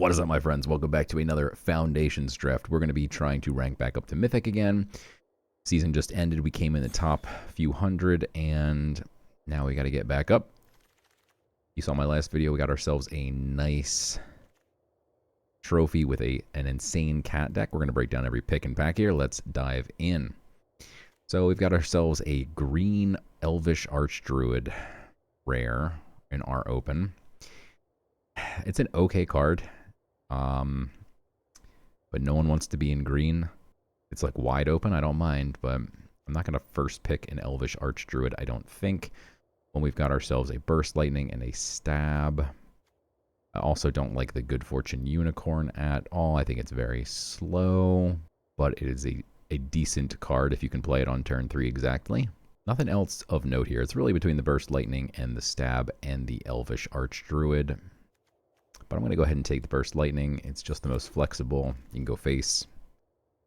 What is up, my friends? Welcome back to another Foundations draft. We're going to be trying to rank back up to Mythic again. Season just ended. We came in the top few hundred, and now we got to get back up. You saw my last video. We got ourselves a nice trophy with an insane cat deck. We're going to break down every pick and pack here. Let's dive in. So we've got ourselves a green Elvish Archdruid rare in our open. It's an okay card. But no one wants to be in green. It's like wide open. I don't mind, but I'm not going to first pick an Elvish Archdruid, I don't think, when we've got ourselves a Burst Lightning and a Stab. I also don't like the Good Fortune Unicorn at all. I think it's very slow, but it is a decent card if you can play it on turn 3 exactly. Nothing else of note here. It's really between the Burst Lightning and the Stab and the Elvish Archdruid. But I'm going to go ahead and take the Burst Lightning. It's just the most flexible. You can go face.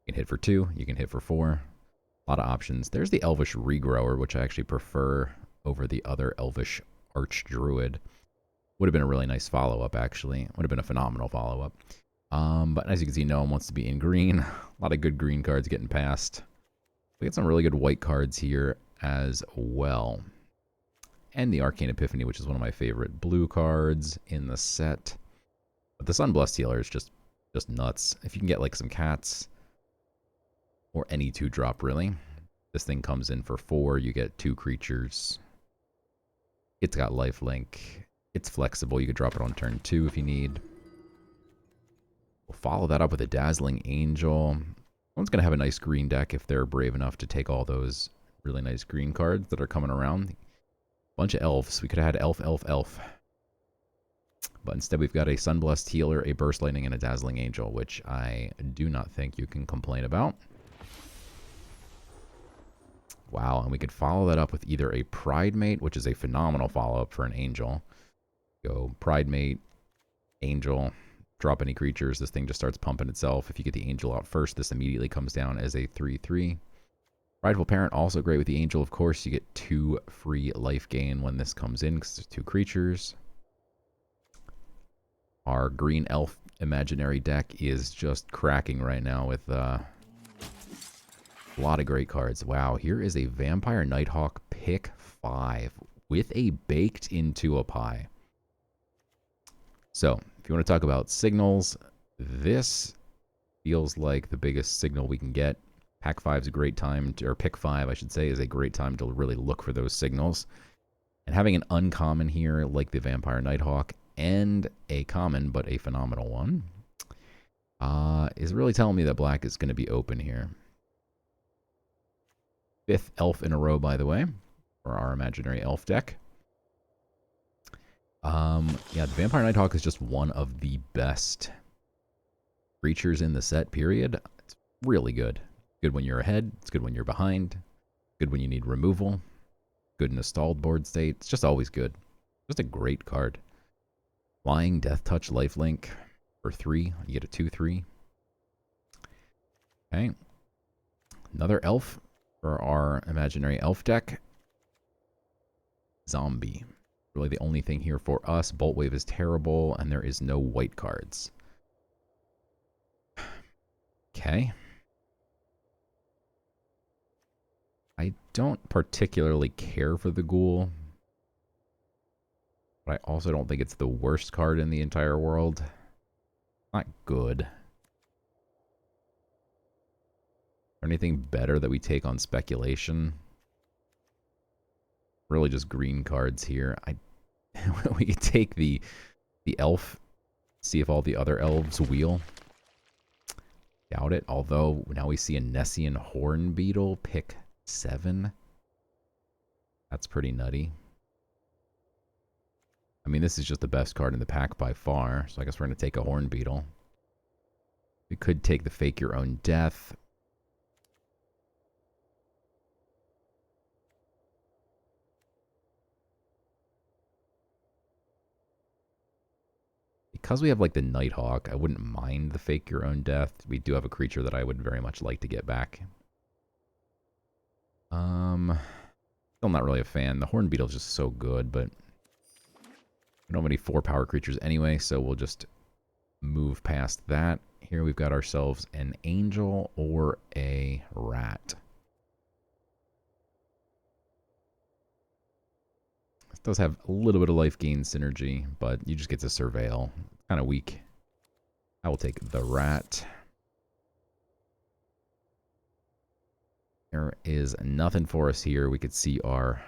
You can hit for 2. You can hit for 4. A lot of options. There's the Elvish Regrower, which I actually prefer over the other Elvish Archdruid. Would have been a really nice follow-up, actually. Would have been a phenomenal follow-up. But as you can see, no one wants to be in green. A lot of good green cards getting passed. We get some really good white cards here as well. And the Arcane Epiphany, which is one of my favorite blue cards in the set. But the Sunblessed Healer is just nuts. If you can get like some cats or any 2-drop, really. This thing comes in for 4. You get 2 creatures. It's got lifelink. It's flexible. You could drop it on turn 2 if you need. We'll follow that up with a Dazzling Angel. Someone's going to have a nice green deck if they're brave enough to take all those really nice green cards that are coming around. Bunch of elves. We could have had elf. But instead we've got a Sunblessed Healer, a Burst Lightning, and a Dazzling Angel, which I do not think you can complain about. Wow, and we could follow that up with either a Pridemate, which is a phenomenal follow-up for an Angel. Go Pridemate, Angel, drop any creatures. This thing just starts pumping itself. If you get the Angel out first, this immediately comes down as a 3/3. Prideful Parent, also great with the Angel, of course. You get 2 free life gain when this comes in, because there's 2 creatures. Our green elf imaginary deck is just cracking right now with a lot of great cards. Wow, here is a Vampire Nighthawk pick 5 with a Baked Into a Pie. So, if you want to talk about signals, this feels like the biggest signal we can get. Pack 5 is a great time, or pick 5, I should say, is a great time to really look for those signals. And having an uncommon here, like the Vampire Nighthawk, and a common, but a phenomenal one, is really telling me that black is going to be open here. 5th elf in a row, by the way, for our imaginary elf deck. Yeah, the Vampire Nighthawk is just one of the best creatures in the set, period. It's really good. Good when you're ahead. It's good when you're behind. Good when you need removal. Good in a stalled board state. It's just always good. Just a great card. Flying, Death Touch, Lifelink for 3. You get a 2/3. Okay. Another elf for our imaginary elf deck. Zombie. Really the only thing here for us. Bolt Wave is terrible, and there is no white cards. Okay. I don't particularly care for the Ghoul, but I also don't think it's the worst card in the entire world. Not good. Anything better that we take on speculation? Really just green cards here. We could take the elf, see if all the other elves wheel. Doubt it, although now we see a Nessian Horn Beetle, pick 7. That's pretty nutty. I mean, this is just the best card in the pack by far, so I guess we're going to take a Horn Beetle. We could take the Fake Your Own Death. Because we have like the Nighthawk, I wouldn't mind the Fake Your Own Death. We do have a creature that I would very much like to get back. Still not really a fan. The Horn Beetle is just so good, but we don't have any 4-power creatures anyway, so we'll just move past that. Here we've got ourselves an angel or a rat. This does have a little bit of life gain synergy, but you just get to surveil. It's kind of weak. I will take the rat. There is nothing for us here. We could see our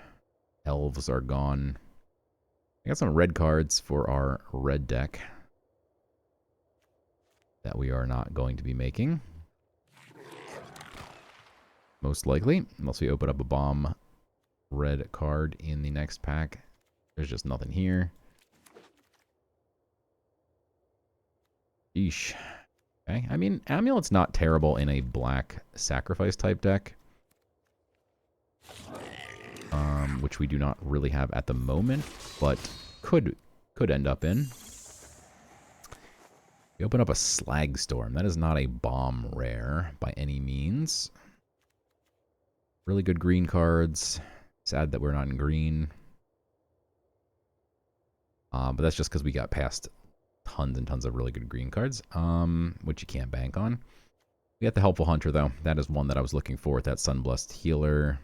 elves are gone. I got some red cards for our red deck that we are not going to be making. Most likely, unless we open up a bomb red card in the next pack. There's just nothing here. Yeesh. Okay, I mean, Amulet's not terrible in a black sacrifice type deck. Which we do not really have at the moment, but could end up in. We open up a Slag Storm. That is not a bomb rare by any means. Really good green cards. Sad that we're not in green. But that's just because we got past tons and tons of really good green cards, which you can't bank on. We got the Helpful Hunter, though. That is one that I was looking for with that Sunblessed Healer.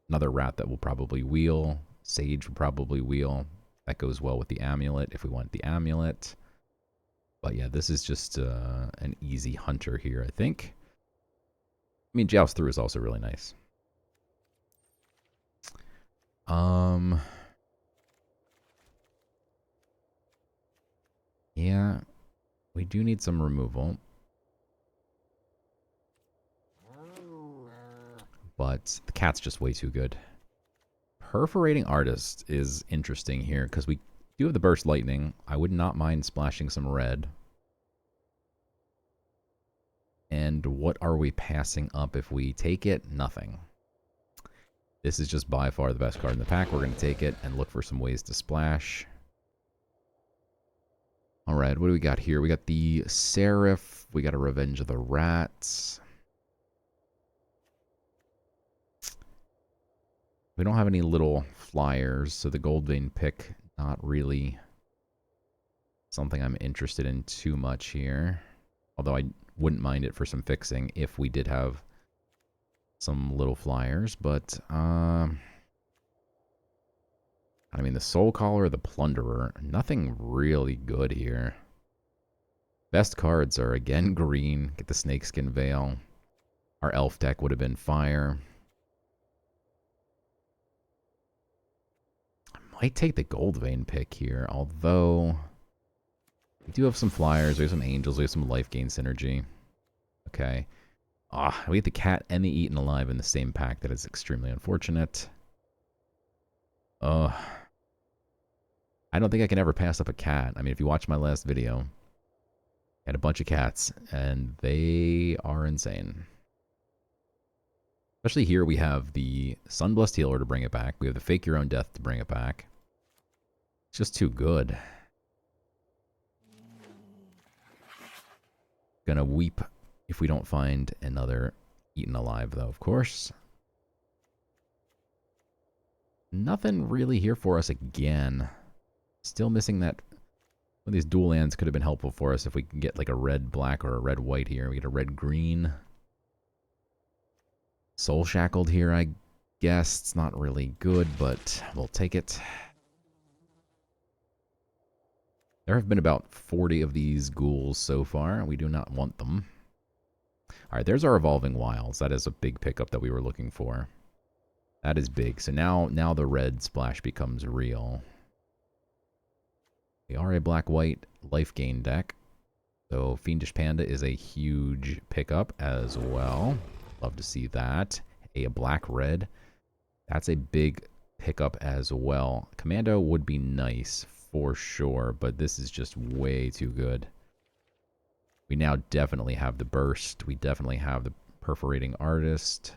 Another rat that will probably wheel. Sage will probably wheel. That goes well with the Amulet if we want the Amulet. But yeah, this is just an easy hunter here, I think. I mean, Joust Through is also really nice. Yeah, we do need some removal. But the cat's just way too good. Perforating Artist is interesting here because we do have the Burst Lightning. I would not mind splashing some red. And what are we passing up if we take it? Nothing. This is just by far the best card in the pack. We're going to take it and look for some ways to splash. Alright, what do we got here? We got the Seraph. We got a Revenge of the Rats. We don't have any little flyers, so the Gold Vein pick, not really something I'm interested in too much here. Although I wouldn't mind it for some fixing if we did have some little flyers. But, I mean, the Soul Caller, the Plunderer, nothing really good here. Best cards are, again, green. Get the Snakeskin Veil. Our Elf deck would have been fire. Might take the Gold Vein pick here, although we do have some flyers, we have some angels, we have some life gain synergy. Okay. We get the cat and the Eaten Alive in the same pack. That is extremely unfortunate. I don't think I can ever pass up a cat. I mean, if you watch my last video, I had a bunch of cats, and they are insane. Especially here, we have the Sunblessed Healer to bring it back. We have the Fake Your Own Death to bring it back. It's just too good. Gonna weep if we don't find another Eaten Alive, though, of course. Nothing really here for us again. Still missing that. One of these dual lands could have been helpful for us if we can get like a red-black or a red-white here. We get a red-green. Soul Shackled here, I guess. It's not really good, but we'll take it. There have been about 40 of these ghouls so far. We do not want them. Alright, there's our Evolving Wilds. That is a big pickup that we were looking for. That is big. So now the red splash becomes real. We are a black-white life gain deck. So Fiendish Panda is a huge pickup as well. Love to see that. A black-red. That's a big pickup as well. Commando would be nice for sure, but this is just way too good. We now definitely have the Burst. We definitely have the Perforating Artist.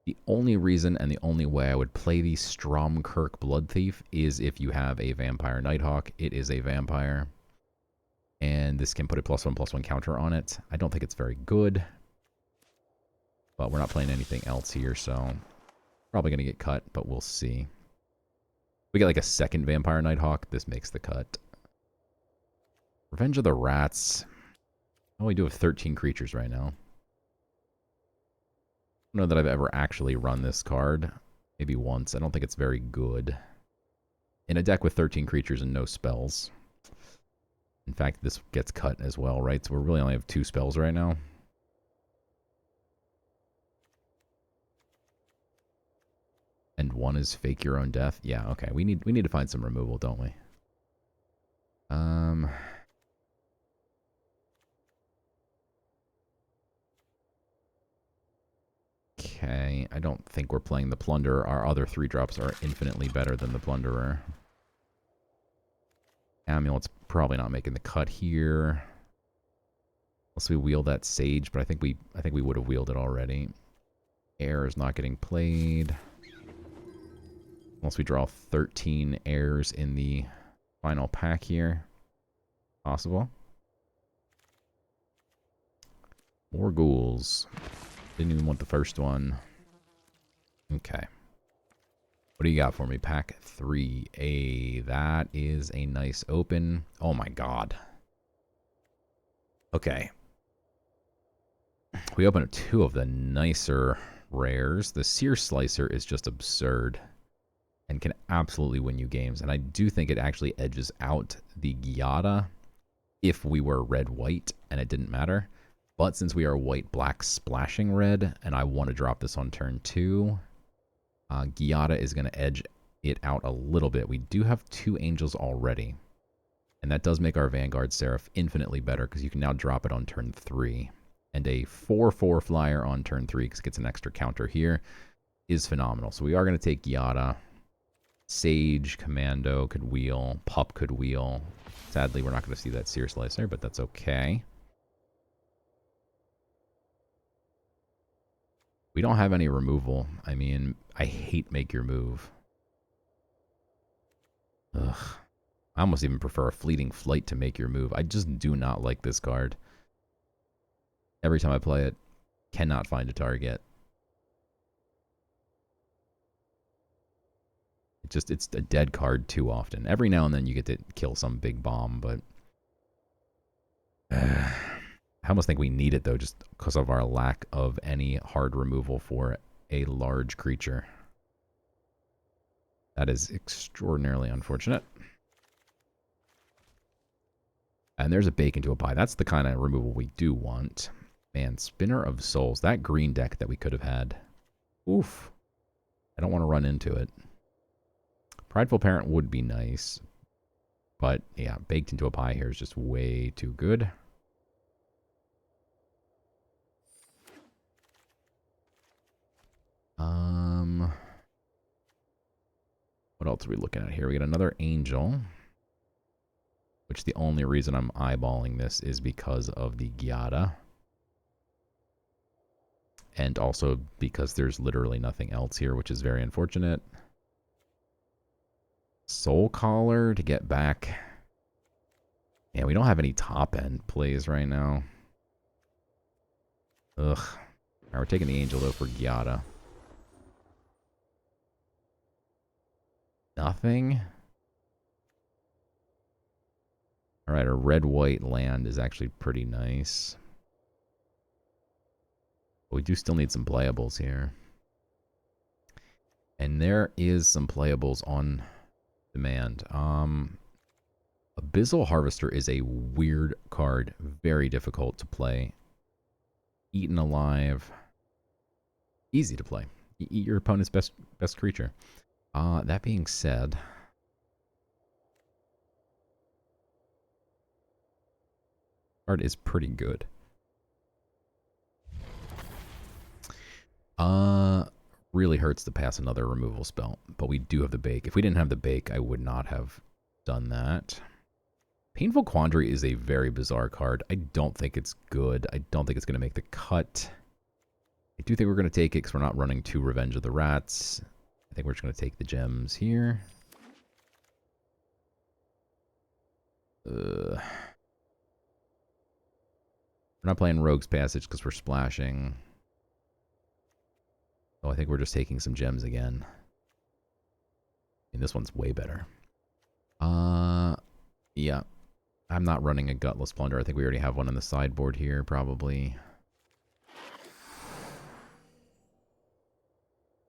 The only reason and the only way I would play the Stromkirk Blood Thief is if you have a Vampire Nighthawk. It is a vampire. And this can put a +1/+1 counter on it. I don't think it's very good. But we're not playing anything else here, so probably going to get cut, but we'll see. If we get like a second Vampire Nighthawk, this makes the cut. Revenge of the Rats. Oh, we do have 13 creatures right now. I don't know that I've ever actually run this card. Maybe once. I don't think it's very good. In a deck with 13 creatures and no spells. In fact, this gets cut as well, right? So we really only have 2 spells right now. And 1 is fake your own death. Yeah, okay. We need to find some removal, don't we? Okay, I don't think we're playing the Plunderer. Our other 3-drops are infinitely better than the Plunderer. Amulet's probably not making the cut here. Unless we wheel that Sage, but I think we would have wheeled it already. Air is not getting played. Unless we draw 13 airs in the final pack here. Possible. More ghouls. Didn't even want the first one. Okay. What do you got for me? Pack 3A. That is a nice open. Oh my god. Okay. We open up 2 of the nicer rares. The Sear Slicer is just absurd and can absolutely win you games. And I do think it actually edges out the Giada if we were red-white and it didn't matter. But since we are white-black splashing red, and I want to drop this on turn 2, Giada is going to edge it out a little bit. We do have 2 angels already. And that does make our Vanguard Seraph infinitely better, because you can now drop it on turn 3. And a 4/4 flyer on turn 3, because it gets an extra counter here, is phenomenal. So we are going to take Giada. Sage, Commando could wheel. Pup could wheel. Sadly, we're not going to see that Sear Slicer, but that's okay. We don't have any removal. I mean, I hate Make Your Move. Ugh. I almost even prefer a Fleeting Flight to Make Your Move. I just do not like this card. Every time I play it, cannot find a target. It's a dead card too often. Every now and then you get to kill some big bomb, but I almost think we need it, though, just because of our lack of any hard removal for a large creature. That is extraordinarily unfortunate. And there's a Bake into a Pie. That's the kind of removal we do want. Man, Spinner of Souls. That green deck that we could have had. Oof. I don't want to run into it. Prideful Parent would be nice. But, yeah, Baked into a Pie here is just way too good. What else are we looking at here? We got another Angel. Which the only reason I'm eyeballing this is because of the Giada. And also because there's literally nothing else here, which is very unfortunate. Soul Collar to get back. Yeah, we don't have any top end plays right now. Ugh. Alright, we're taking the Angel though for Giada. Nothing? Alright, our red-white land is actually pretty nice. But we do still need some playables here. And there is some playables on demand. Abyssal Harvester is a weird card. Very difficult to play. Eaten Alive. Easy to play. You eat your opponent's best creature. That being said, card is pretty good. Really hurts to pass another removal spell, but we do have the Bake. If we didn't have the Bake, I would not have done that. Painful Quandary is a very bizarre card. I don't think it's good. I don't think it's going to make the cut. I do think we're going to take it because we're not running 2 Revenge of the Rats. I think we're just going to take the gems here. We're not playing Rogue's Passage because we're splashing. So I think we're just taking some gems again. And this one's way better. Yeah. I'm not running a Gutless Plunder. I think we already have one on the sideboard here, probably.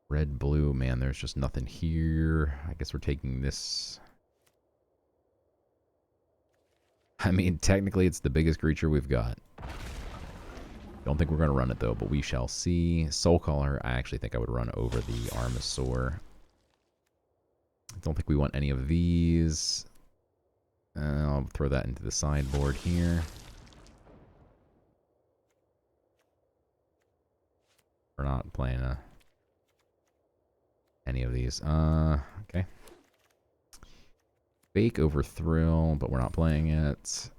Red, blue, man, there's just nothing here. I guess we're taking this. I mean, technically it's the biggest creature we've got. Don't think we're going to run it, though, but we shall see. Soulcaller, I actually think I would run over the Armasaur. I don't think we want any of these. I'll throw that into the sideboard here. We're not playing any of these. Okay. Fake over Thrill, but we're not playing it.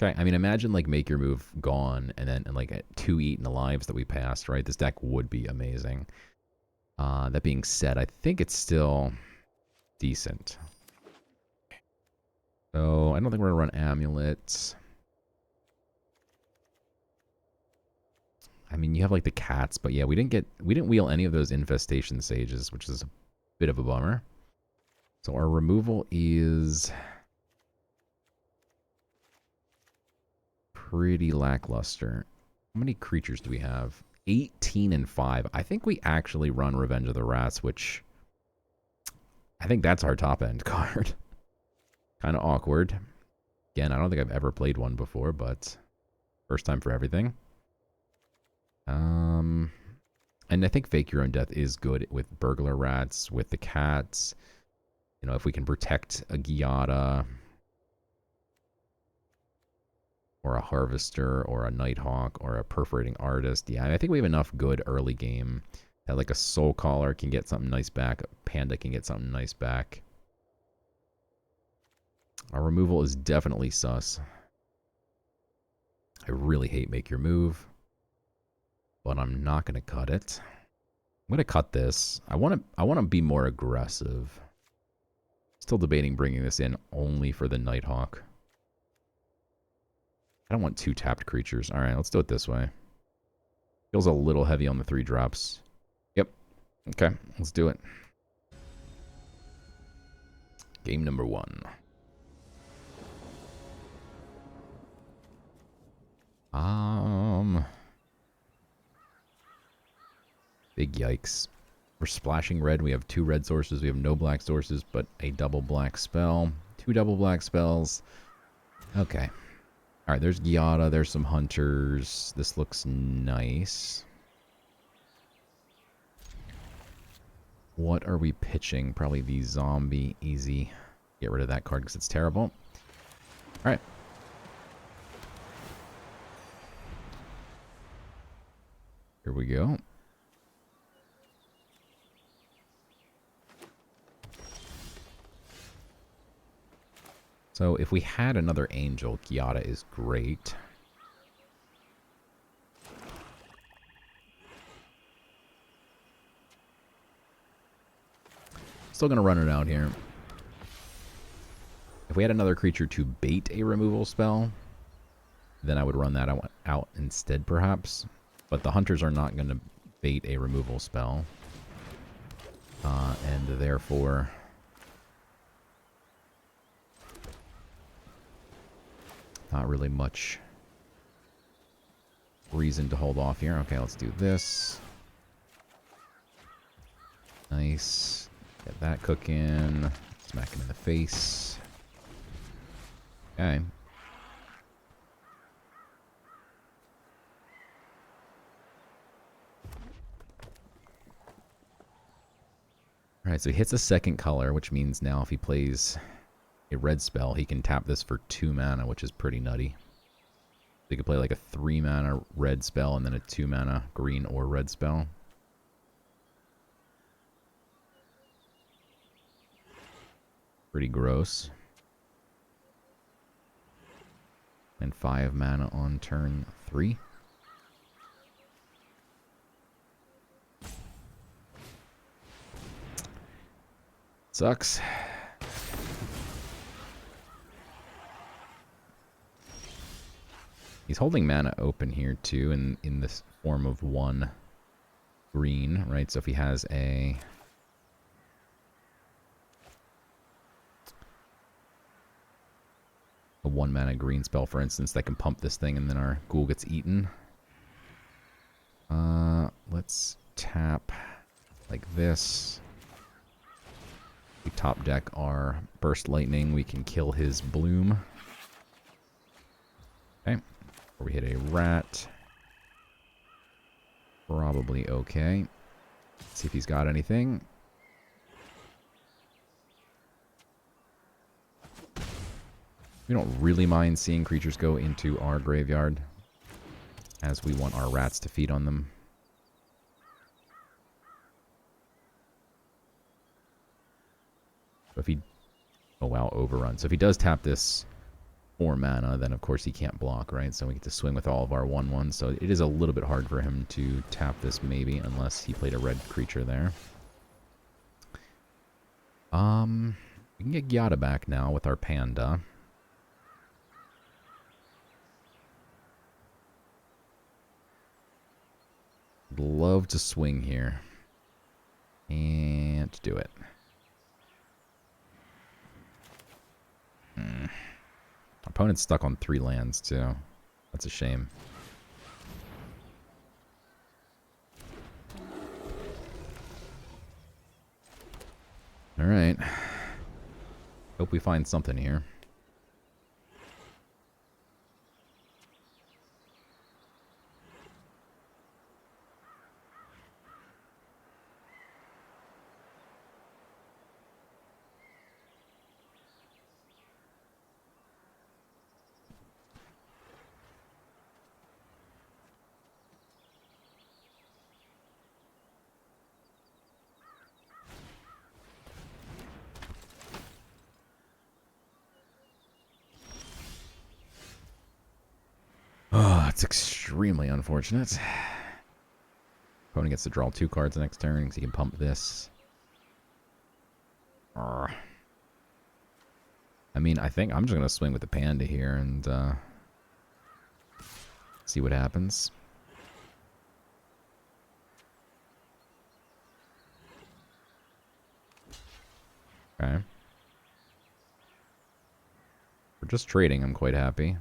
Okay, I mean, imagine like Make Your Move gone, and then like 2 Eaten Alives that we passed, right? This deck would be amazing. That being said, I think it's still decent. So I don't think we're gonna run Amulet. I mean, you have like the cats, but yeah, we didn't wheel any of those Infestation Sages, which is a bit of a bummer. So our removal is pretty lackluster. How many creatures do we have? 18 and 5. I think we actually run Revenge of the Rats, which I think that's our top end card. Kind of awkward. Again, I don't think I've ever played one before, but first time for everything. And I think Fake Your Own Death is good with Burglar Rats, with the cats. You know, if we can protect a Giada or a Harvester or a Nighthawk or a Perforating Artist. Yeah, I think we have enough good early game that like a Soulcaller can get something nice back. A Panda can get something nice back. Our removal is definitely sus. I really hate Make Your Move, but I'm not going to cut it. I'm going to cut this. I want to be more aggressive. Still debating bringing this in only for the Nighthawk. I don't want 2 tapped creatures. All right, let's do it this way. Feels a little heavy on the 3 drops. Yep. Okay, let's do it. Game number 1. Big yikes. We're splashing red. We have 2 red sources. We have no black sources, but a double black spell. 2 double black spells. Okay. Alright, there's Giada. There's some hunters. This looks nice. What are we pitching? Probably the zombie. Easy. Get rid of that card because it's terrible. Alright. Here we go. So if we had another angel, Giada is great. Still going to run it out here. If we had another creature to bait a removal spell, then I would run that out instead perhaps. But the hunters are not going to bait a removal spell. And therefore... not really much reason to hold off here. Okay, let's do this. Nice. Get that cooking. Smack him in the face. Okay. Alright, so he hits a second color, which means now if he plays a red spell, he can tap this for 2 mana, which is pretty nutty. He could play like a 3 mana red spell and then a 2 mana green or red spell. Pretty gross. And 5 mana on turn 3. Sucks. He's holding mana open here too, in this form of 1 green, right? So if he has a a 1-mana green spell, for instance, that can pump this thing and then our ghoul gets eaten. Let's tap like this. We top deck our Burst Lightning. We can kill his Bloom. Okay. Or we hit a rat. Probably okay. Let's see if he's got anything. We don't really mind seeing creatures go into our graveyard, as we want our rats to feed on them. So if he... Oh wow, overrun. So if he does tap this 4 mana, then of course he can't block, right? So we get to swing with all of our 1/1s. So it is a little bit hard for him to tap this maybe, unless he played a red creature there. We can get Gyata back now with our Panda. I'd love to swing here. And do it. Opponent's stuck on 3 lands, too. That's a shame. Alright. Hope we find something here. Oh, it's extremely unfortunate. Opponent gets to draw 2 cards the next turn because he can pump this. I mean, I think I'm just going to swing with the Panda here and see what happens. Okay. For just trading, I'm quite happy.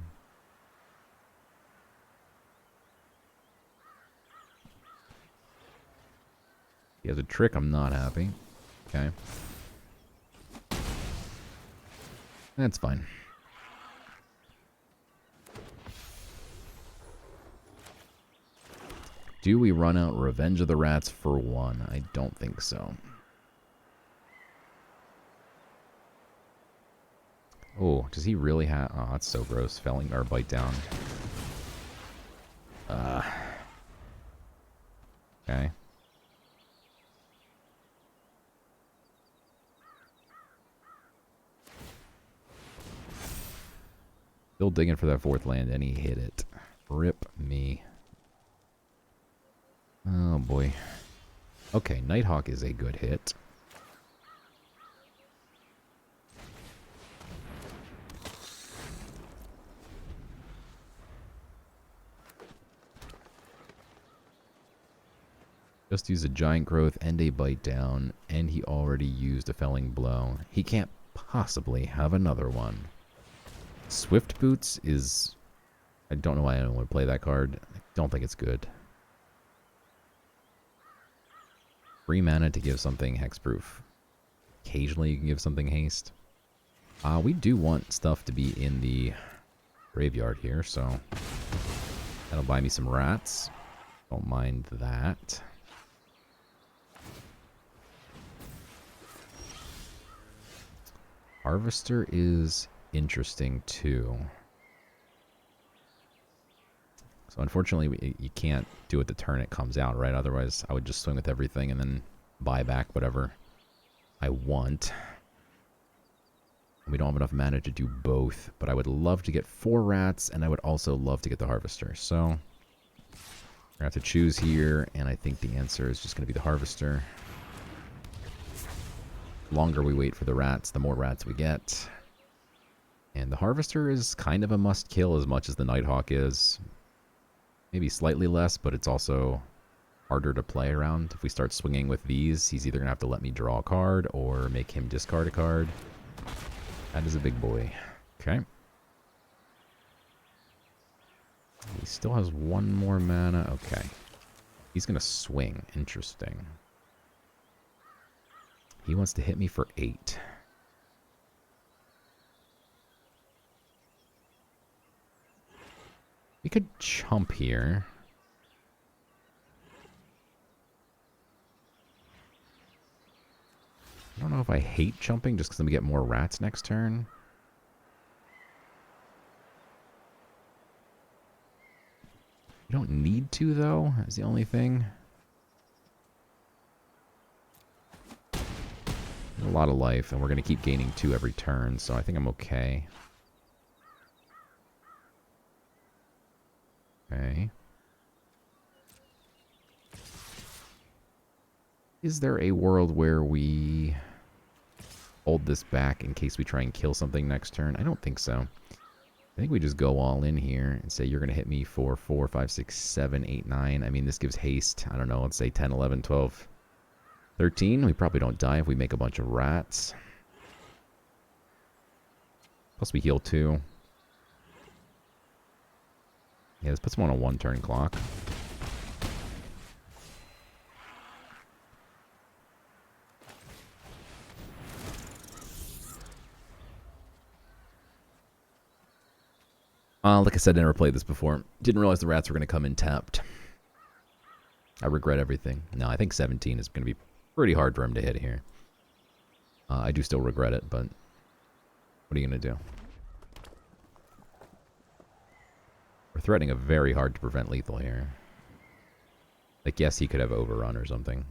He has a trick, I'm not happy. Okay. That's fine. Do we run out Revenge of the Rats for 1? I don't think so. Oh, does he really have... Oh, that's so gross. Felling or Bite Down. Okay. Still digging for that 4th land, and he hit it. Rip me. Oh, boy. Okay, Nighthawk is a good hit. Just used a Giant Growth and a Bite Down, and he already used a Felling Blow. He can't possibly have another one. Swift Boots is... I don't know why I don't want to play that card. I don't think it's good. 3 mana to give something hexproof. Occasionally you can give something haste. We do want stuff to be in the graveyard here, so... that'll buy me some rats. Don't mind that. Harvester is interesting too. So unfortunately, you can't do it the turn it comes out, right? Otherwise, I would just swing with everything and then buy back whatever I want. We don't have enough mana to do both, but I would love to get 4 rats, and I would also love to get the Harvester. So, we're going to have to choose here, and I think the answer is just going to be the Harvester. The longer we wait for the rats, the more rats we get. And the Harvester is kind of a must-kill as much as the Nighthawk is. Maybe slightly less, but it's also harder to play around. If we start swinging with these, he's either going to have to let me draw a card or make him discard a card. That is a big boy. Okay. He still has one more mana. Okay. He's going to swing. Interesting. He wants to hit me for 8. We could chump here. I don't know if I hate chumping just because then we get more rats next turn. You don't need to, though, is the only thing. A lot of life, and we're going to keep gaining 2 every turn, so I think I'm okay. Okay. Is there a world where we hold this back in case we try and kill something next turn? I don't think so. I think we just go all in here and say you're going to hit me for 4, 5, 6, 7, 8, 9. I mean, this gives haste. I don't know. Let's say 10, 11, 12, 13. We probably don't die if we make a bunch of rats. Plus we heal 2. Yeah, this puts him on a 1-turn clock. Like I said, I never played this before. Didn't realize the rats were going to come in tapped. I regret everything. No, I think 17 is going to be pretty hard for him to hit here. I do still regret it, but what are you going to do? We're threatening a very hard to prevent lethal here. Like, yes, he could have overrun or something.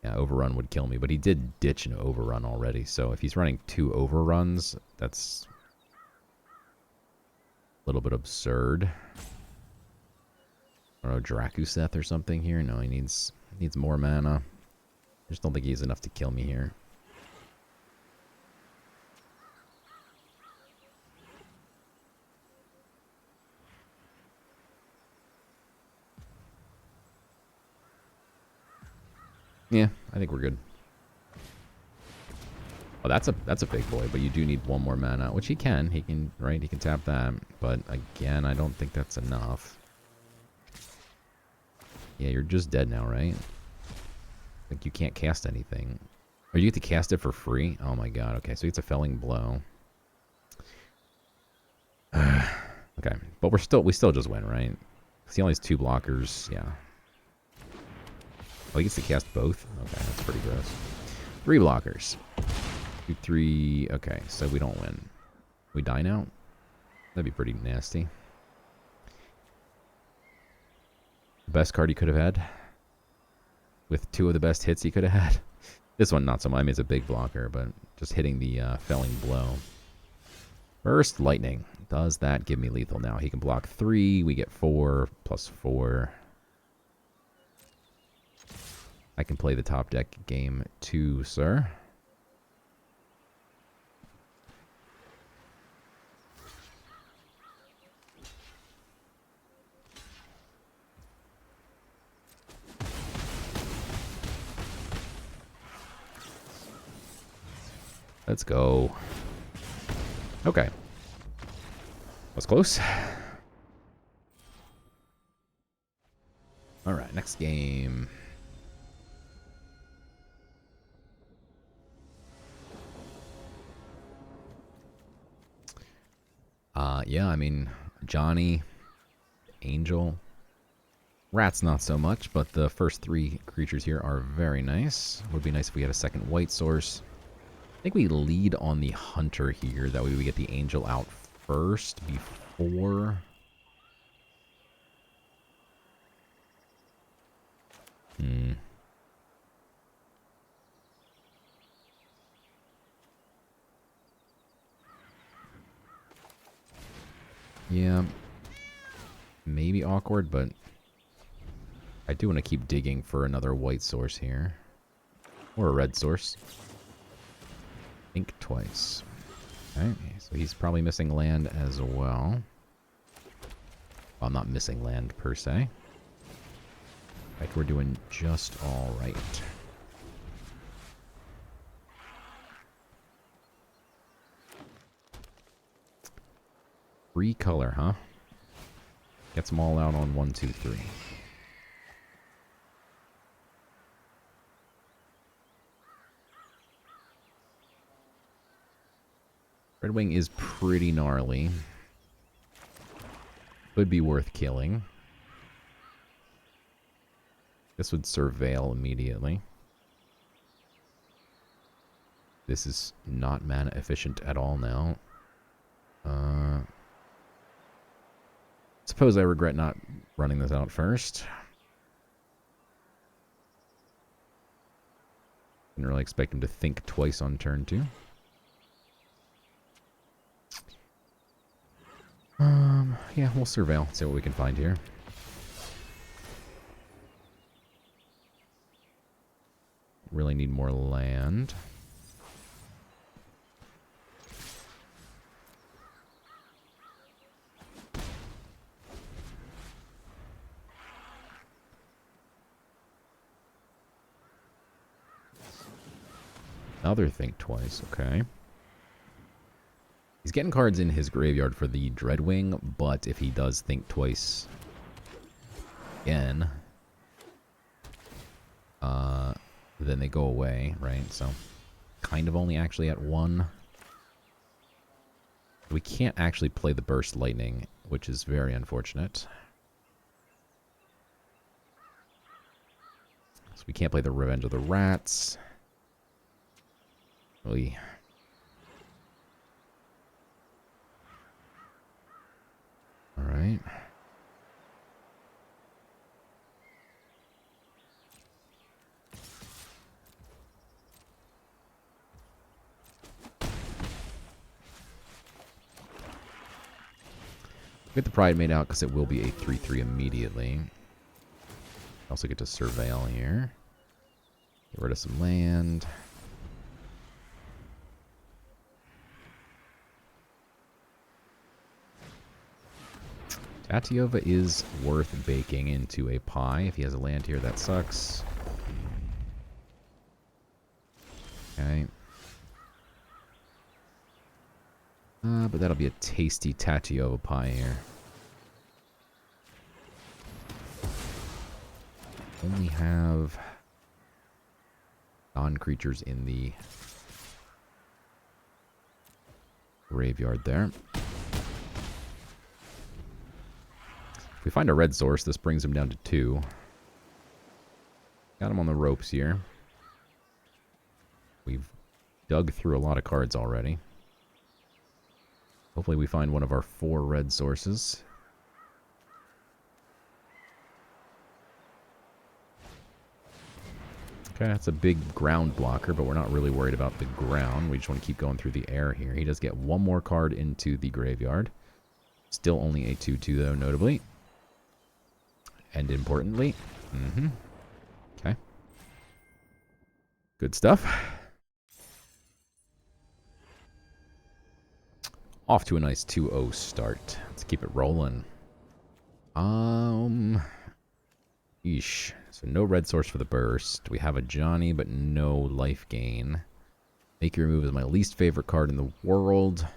Yeah, overrun would kill me, but he did ditch an overrun already. So if he's running 2 overruns, that's a little bit absurd. I don't know, Drakuseth or something here? No, he needs more mana. I just don't think he has enough to kill me here. Yeah, I think we're good. Oh, that's a big boy, but you do need 1 more mana, which he can. He can, right? He can tap that. But again, I don't think that's enough. Yeah, you're just dead now, right? Like you can't cast anything. Or you get to cast it for free? Oh my god, okay, so it's a felling blow. Okay, but we still just win, right? Because he only has 2 blockers, yeah. Oh, he gets to cast both? Okay, that's pretty gross. 3 blockers. 2, 3. Okay, so we don't win. We die now? That'd be pretty nasty. Best card he could have had. With 2 of the best hits he could have had. This one, not so much. I mean, it's a big blocker, but just hitting the felling blow. Burst Lightning. Does that give me lethal now? He can block 3. We get 4 plus 4. I can play the top deck game too, sir. Let's go. Okay. Was close. All right, next game. Yeah, I mean, Johnny, Angel. Rats not so much, but the first 3 creatures here are very nice. Would be nice if we had a second white source. I think we lead on the Hunter here. That way we get the Angel out first before... Yeah. Maybe awkward, but I do want to keep digging for another white source here. Or a red source. Think twice. Okay, so he's probably missing land as well. Well, I'm not missing land per se. Right, we're doing just all right. Free color, huh? Gets them all out on 1, 2, 3. Red Wing is pretty gnarly. Could be worth killing. This would surveil immediately. This is not mana efficient at all now. Suppose I regret not running this out first. Didn't really expect him to think twice on turn 2. Yeah, we'll surveil, see what we can find here. Really need more land. Another think twice, okay. He's getting cards in his graveyard for the Dreadwing, but if he does think twice again, then they go away, right? So, kind of only actually at 1. We can't actually play the Burst Lightning, which is very unfortunate. So we can't play the Revenge of the Rats. Really. Alright. Get the Pride Made out because it will be a 3-3 immediately. Also get to surveil here. Get rid of some land. Tatiova is worth baking into a pie. If he has a land here, that sucks. Okay. But that'll be a tasty Tatiova pie here. Only have non-creatures in the graveyard there. If we find a red source, this brings him down to 2. Got him on the ropes here. We've dug through a lot of cards already. Hopefully we find one of our 4 red sources. Okay, that's a big ground blocker, but we're not really worried about the ground. We just want to keep going through the air here. He does get 1 more card into the graveyard. Still only a 2-2 though, notably. And importantly. Okay. Good stuff. Off to a nice 2-0 start. Let's keep it rolling. Yeesh. So no red source for the burst. We have a Johnny, but no life gain. Make Your Move is my least favorite card in the world.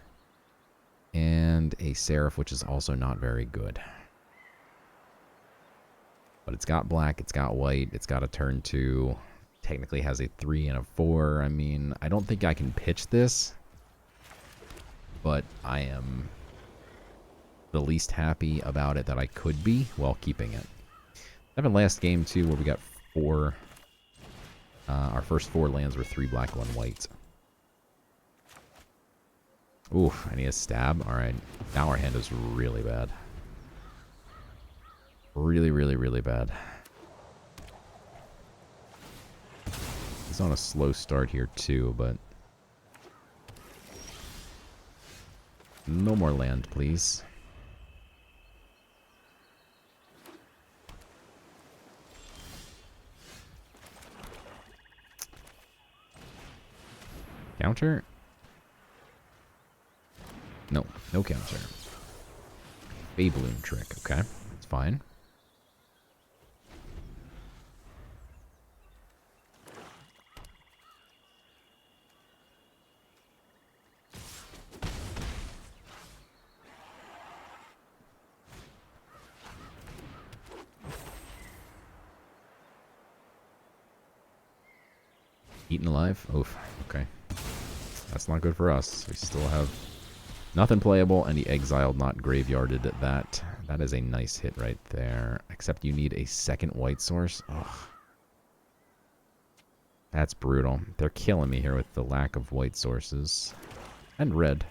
And a Seraph, which is also not very good. But it's got black, it's got white, it's got a turn 2. Technically has a 3 and a 4. I mean, I don't think I can pitch this. But I am the least happy about it that I could be while keeping it. Happened last game too, where we got 4. Our first 4 lands were 3 black, 1 white. Ooh, I need a stab. Alright. Now our hand is really bad. Really, really, really bad. He's on a slow start here too, but no more land, please. Counter? No, no counter. Balloon trick, okay. It's fine. Eaten alive? Oof. Okay. That's not good for us. We still have nothing playable, and he exiled, not graveyarded that. That is a nice hit right there. Except you need a second white source. Ugh. That's brutal. They're killing me here with the lack of white sources. And red.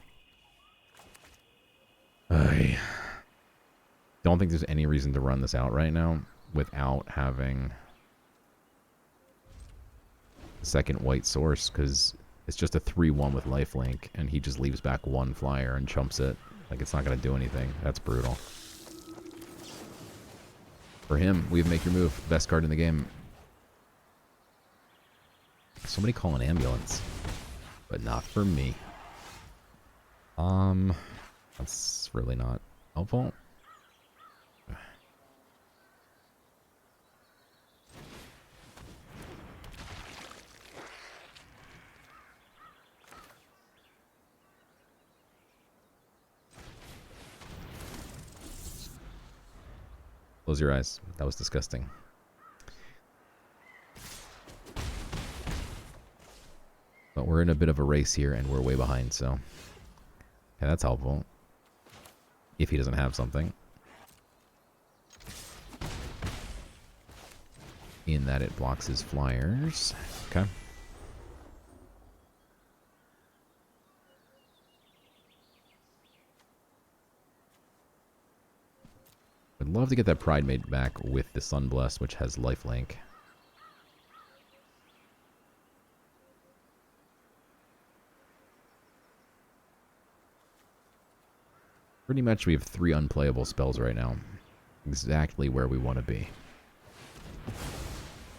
I don't think there's any reason to run this out right now without having the second white source, because it's just a 3-1 with lifelink, and he just leaves back one flyer and chumps it. Like, it's not going to do anything. That's brutal. For him, we have Make Your Move. Best card in the game. Somebody call an ambulance. But not for me. That's really not helpful. Close your eyes. That was disgusting. But we're in a bit of a race here, and we're way behind, so... Okay, that's helpful. If he doesn't have something. In that it blocks his flyers. Okay. I'd love to get that Pride Mate back with the Sunbless, which has lifelink. Pretty much we have 3 unplayable spells right now. Exactly where we want to be.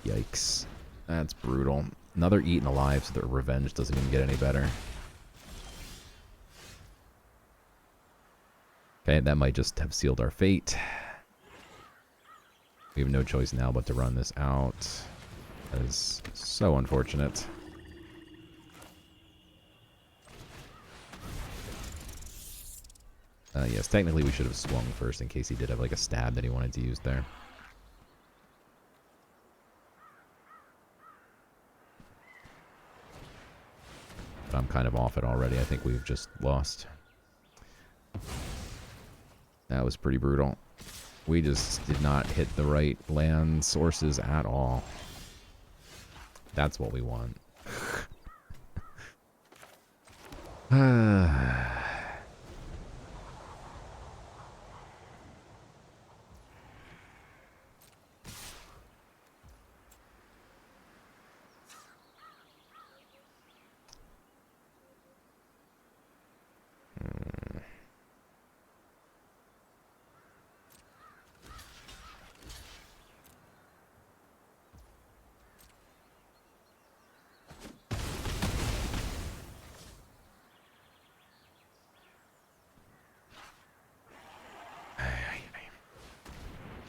Yikes. That's brutal. Another Eaten Alive, so that Revenge doesn't even get any better. Okay, that might just have sealed our fate. We have no choice now but to run this out. That is so unfortunate. Yes, technically we should have swung first in case he did have like a stab that he wanted to use there. But I'm kind of off it already. I think we've just lost. That was pretty brutal. We just did not hit the right land sources at all. That's what we want.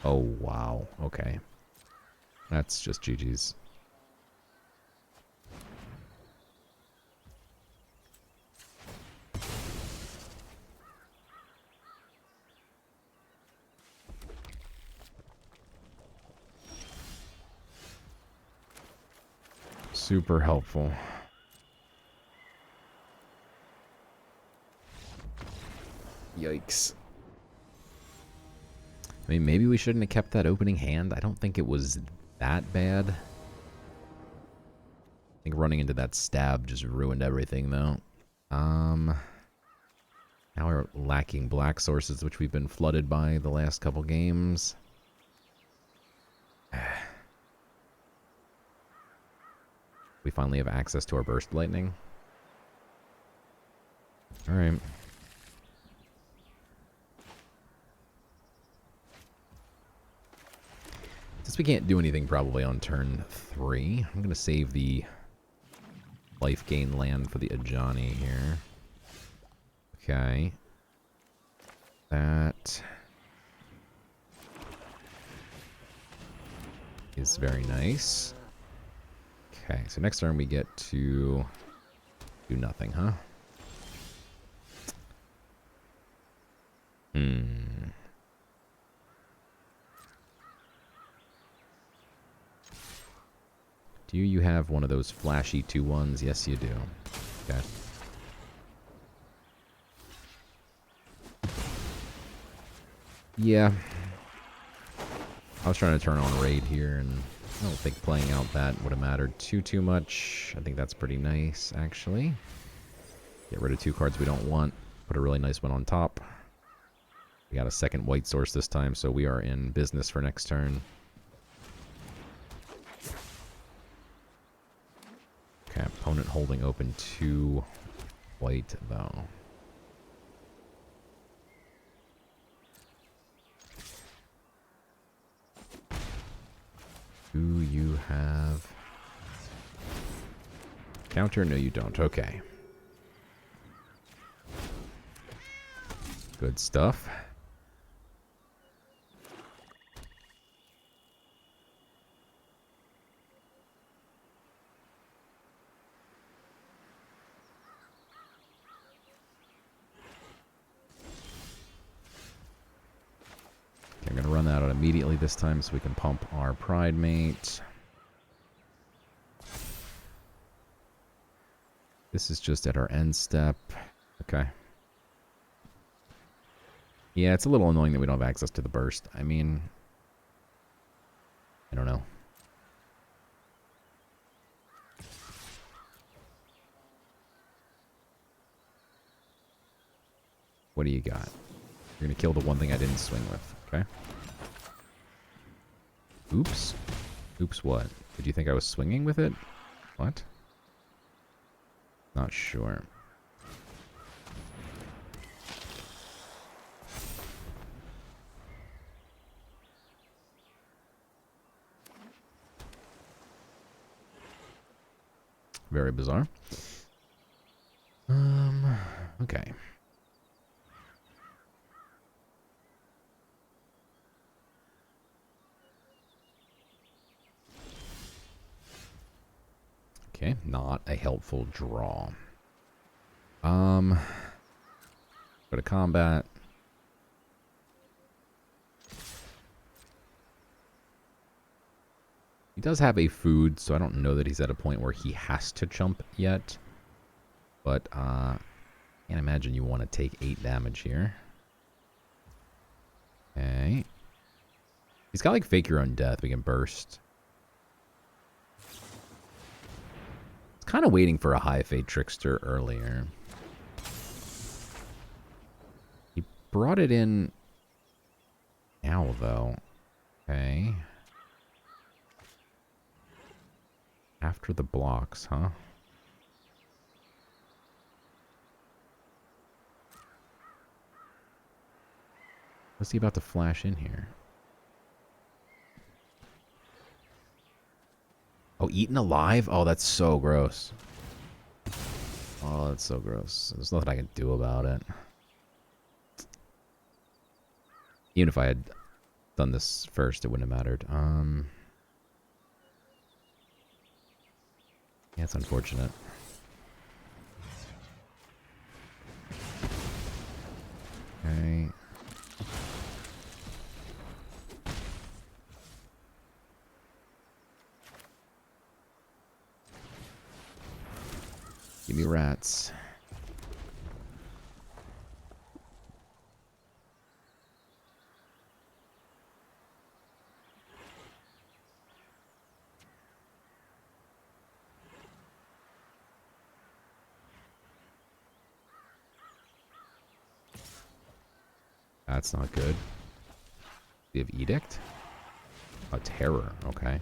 Oh, wow. Okay. That's just GG's. Super helpful. Yikes. I mean, maybe we shouldn't have kept that opening hand. I don't think it was that bad. I think running into that stab just ruined everything, though. Now we're lacking black sources, which we've been flooded by the last couple games. We finally have access to our Burst Lightning. Alright. Since we can't do anything probably on turn 3, I'm going to save the life gain land for the Ajani here. Okay. That is very nice. Okay, so next turn we get to do nothing, huh? Do you have one of those flashy 2/1s? Yes, you do. Okay. Yeah. I was trying to turn on raid here, and I don't think playing out that would have mattered too much. I think that's pretty nice, actually. Get rid of 2 cards we don't want. Put a really nice one on top. We got a second white source this time, so we are in business for next turn. Okay, opponent holding open 2 white, though. Do you have counter? No, you don't. Okay. Good stuff. Okay, I'm going to run that out immediately this time so we can pump our Pride Mate. This is just at our end step. Okay. Yeah, it's a little annoying that we don't have access to the burst. I mean, I don't know. What do you got? You're going to kill the one thing I didn't swing with. Okay. Oops. Oops what? Did you think I was swinging with it? What? Not sure. Very bizarre. Okay. Okay, not a helpful draw. Go to combat. He does have a food, so I don't know that he's at a point where he has to chump yet. But, can't imagine you want to take 8 damage here. Okay. He's got, like, fake your own death. We can burst. It's kind of waiting for a high fate trickster earlier. He brought it in now, though. Okay. After the blocks, huh? What's he about to flash in here? Oh, eaten alive? Oh, that's so gross. Oh, that's so gross. There's nothing I can do about it. Even if I had done this first, it wouldn't have mattered. Yeah, it's unfortunate. Okay. Give me rats. That's not good. We have Edict? A Terror, okay.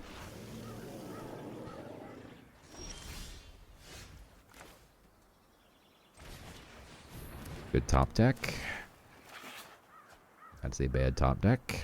Good top deck. That's a bad top deck.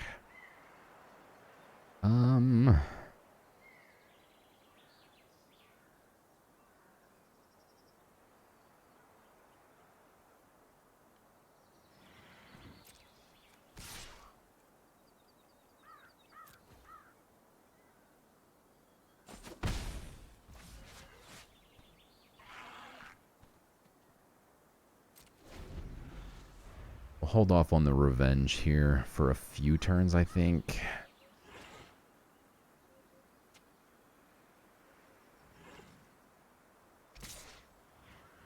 We'll hold off on the revenge here for a few turns, I think.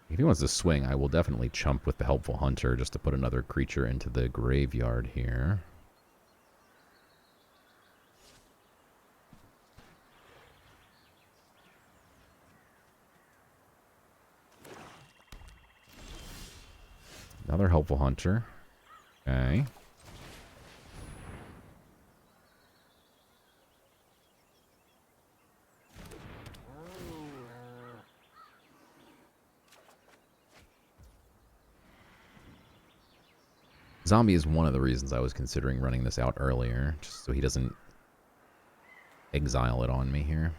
If he wants to swing, I will definitely chump with the Helpful Hunter just to put another creature into the graveyard here. Another Helpful Hunter. Okay. Zombie is one of the reasons I was considering running this out earlier, just so he doesn't exile it on me here.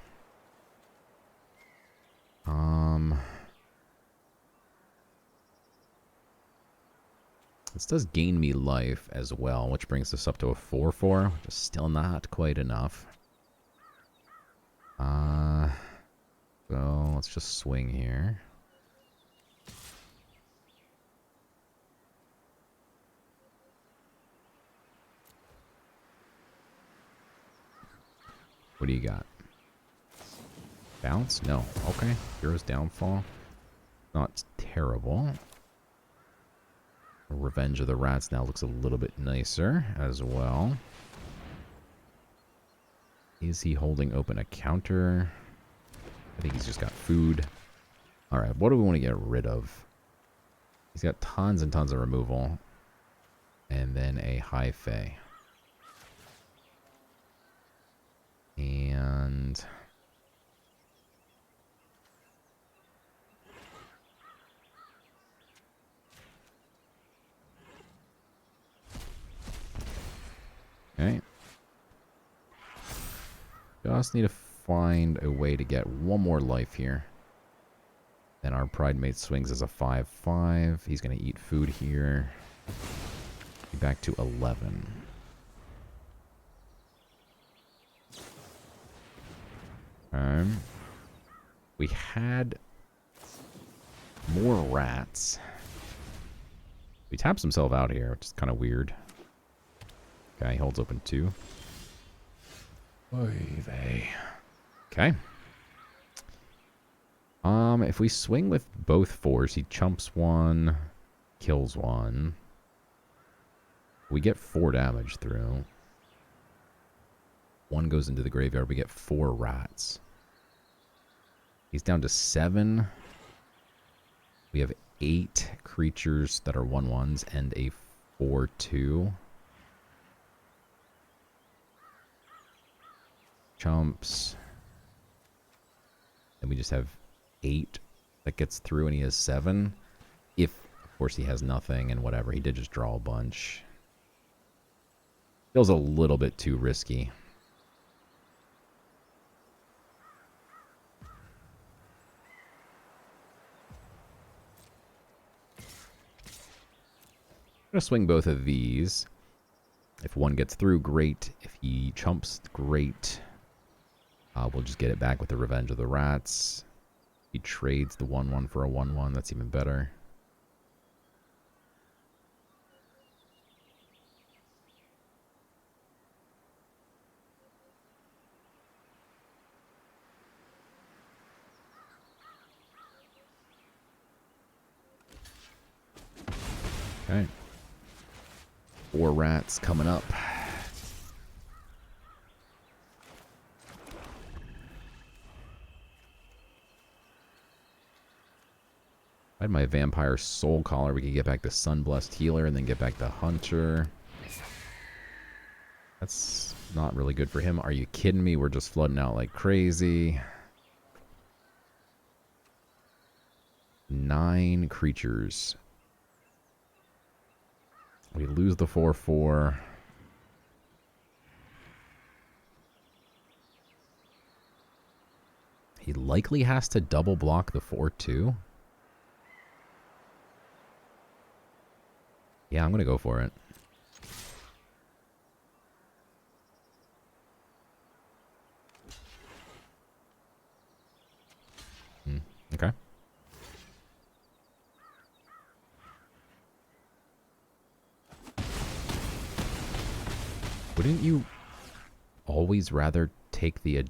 This does gain me life as well, which brings us up to a 4/4, which is still not quite enough. So let's just swing here. What do you got? Bounce? No. Okay. Hero's Downfall. Not terrible. Revenge of the Rats now looks a little bit nicer as well. Is he holding open a counter? I think he's just got food. Alright, what do we want to get rid of? He's got tons and tons of removal. And then a High Fae. And... okay. Just need to find a way to get one more life here. Then our Pridemate swings as a 5/5. He's going to eat food here. Be back to 11. We had more rats. He taps himself out here, which is kind of weird. Okay, he holds open 2. Okay. If we swing with both 4s, he chumps 1, kills 1. We get 4 damage through. 1 goes into the graveyard. We get 4 rats. He's down to 7. We have 8 creatures that are 1/1s and a 4/2. Chumps. And we just have 8 that gets through, and he has 7. If, of course, he has nothing and whatever. He did just draw a bunch. Feels a little bit too risky. I'm going to swing both of these. If one gets through, great. If he chumps, great. We'll just get it back with the Revenge of the Rats. He trades the 1/1 for a 1/1. That's even better. Okay. 4 rats coming up. I had my Vampire Soul Collar. We could get back the Sunblessed Healer and then get back the Hunter. That's not really good for him. Are you kidding me? We're just flooding out like crazy. 9 creatures. We lose the 4/4. He likely has to double block the 4/2. Yeah, I'm going to go for it. Okay. Wouldn't you always rather take the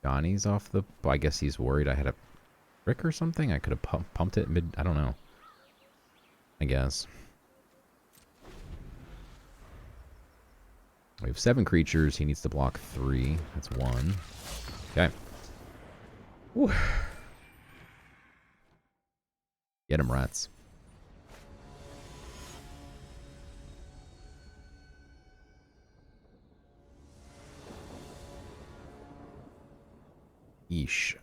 Johnny's off the... I guess he's worried I had a Brick or something? I could have pumped it mid... I don't know. I guess. We have 7 creatures. He needs to block 3. That's 1. Okay. Whew. Get him, rats. Yeesh.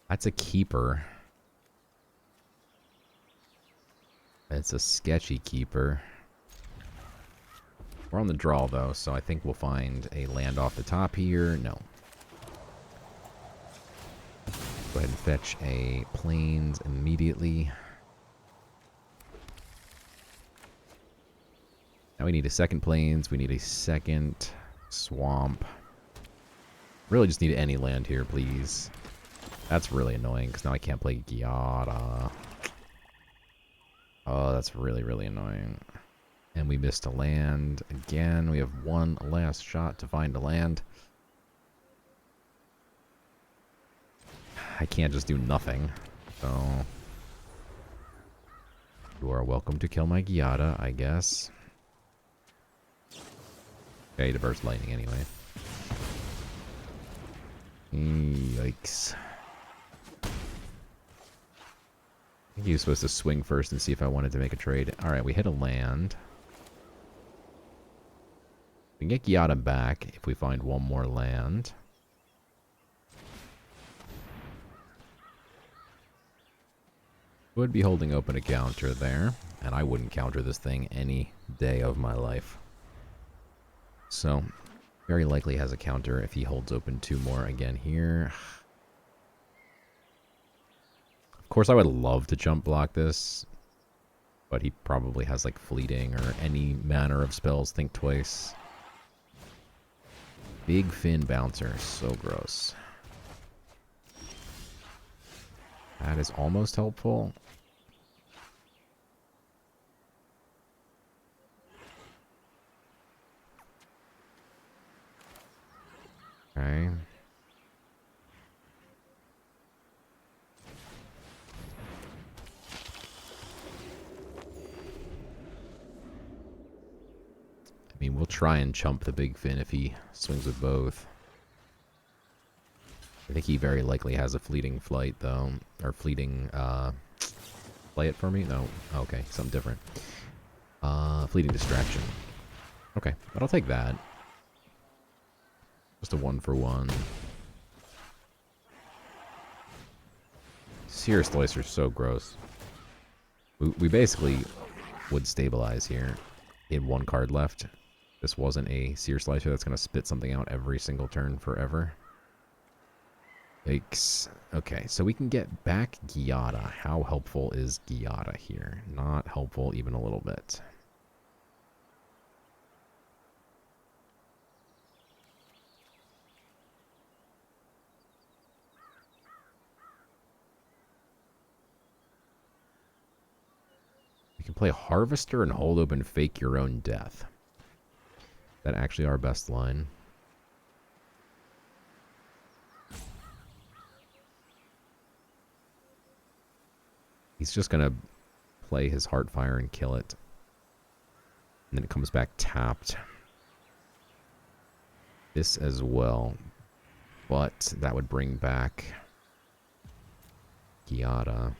That's a keeper. It's a sketchy keeper. We're on the draw, though, so I think we'll find a land off the top here. No. Go ahead and fetch a plains immediately. Now we need a second plains. We need a second swamp. Really just need any land here, please. That's really annoying, because now I can't play Giada. Oh, that's really, really annoying. And we missed a land again. We have one last shot to find a land. I can't just do nothing. So you are welcome to kill my Giada, I guess. Okay, to burst lightning anyway. Yikes. I think he was supposed to swing first and see if I wanted to make a trade. Alright, we hit a land. We can get Giada back if we find one more land. Would be holding open a counter there, and I wouldn't counter this thing any day of my life. So, very likely has a counter if he holds open 2 more again here. Of course, I would love to jump block this, but he probably has like fleeting or any manner of spells. Think twice. Big Fin Bouncer, so gross. That is almost helpful. Okay. I mean, we'll try and chump the Big Fin if he swings with both. I think he very likely has a fleeting flight, though. Or fleeting, play it for me? No. Okay, something different. Fleeting distraction. Okay, but I'll take that. Just a 1-for-1. Sear Slicer's so gross. We basically would stabilize here. He had 1 card left. This wasn't a Sear Slicer that's going to spit something out every single turn forever. Yikes. Okay, so we can get back Giada. How helpful is Giada here? Not helpful even a little bit. You can play Harvester and hold open Fake Your Own Death. That actually our best line. He's just going to play his Heartfire and kill it. And then it comes back tapped. This as well. But that would bring back Giada.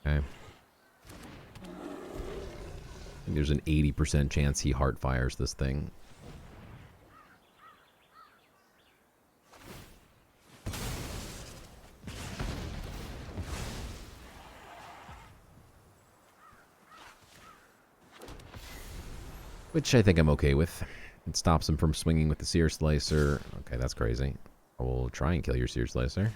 Okay. I think there's an 80% chance he Heartfires this thing. Which I think I'm okay with. It stops him from swinging with the Sear Slicer. Okay, that's crazy. I will try and kill your Sear Slicer.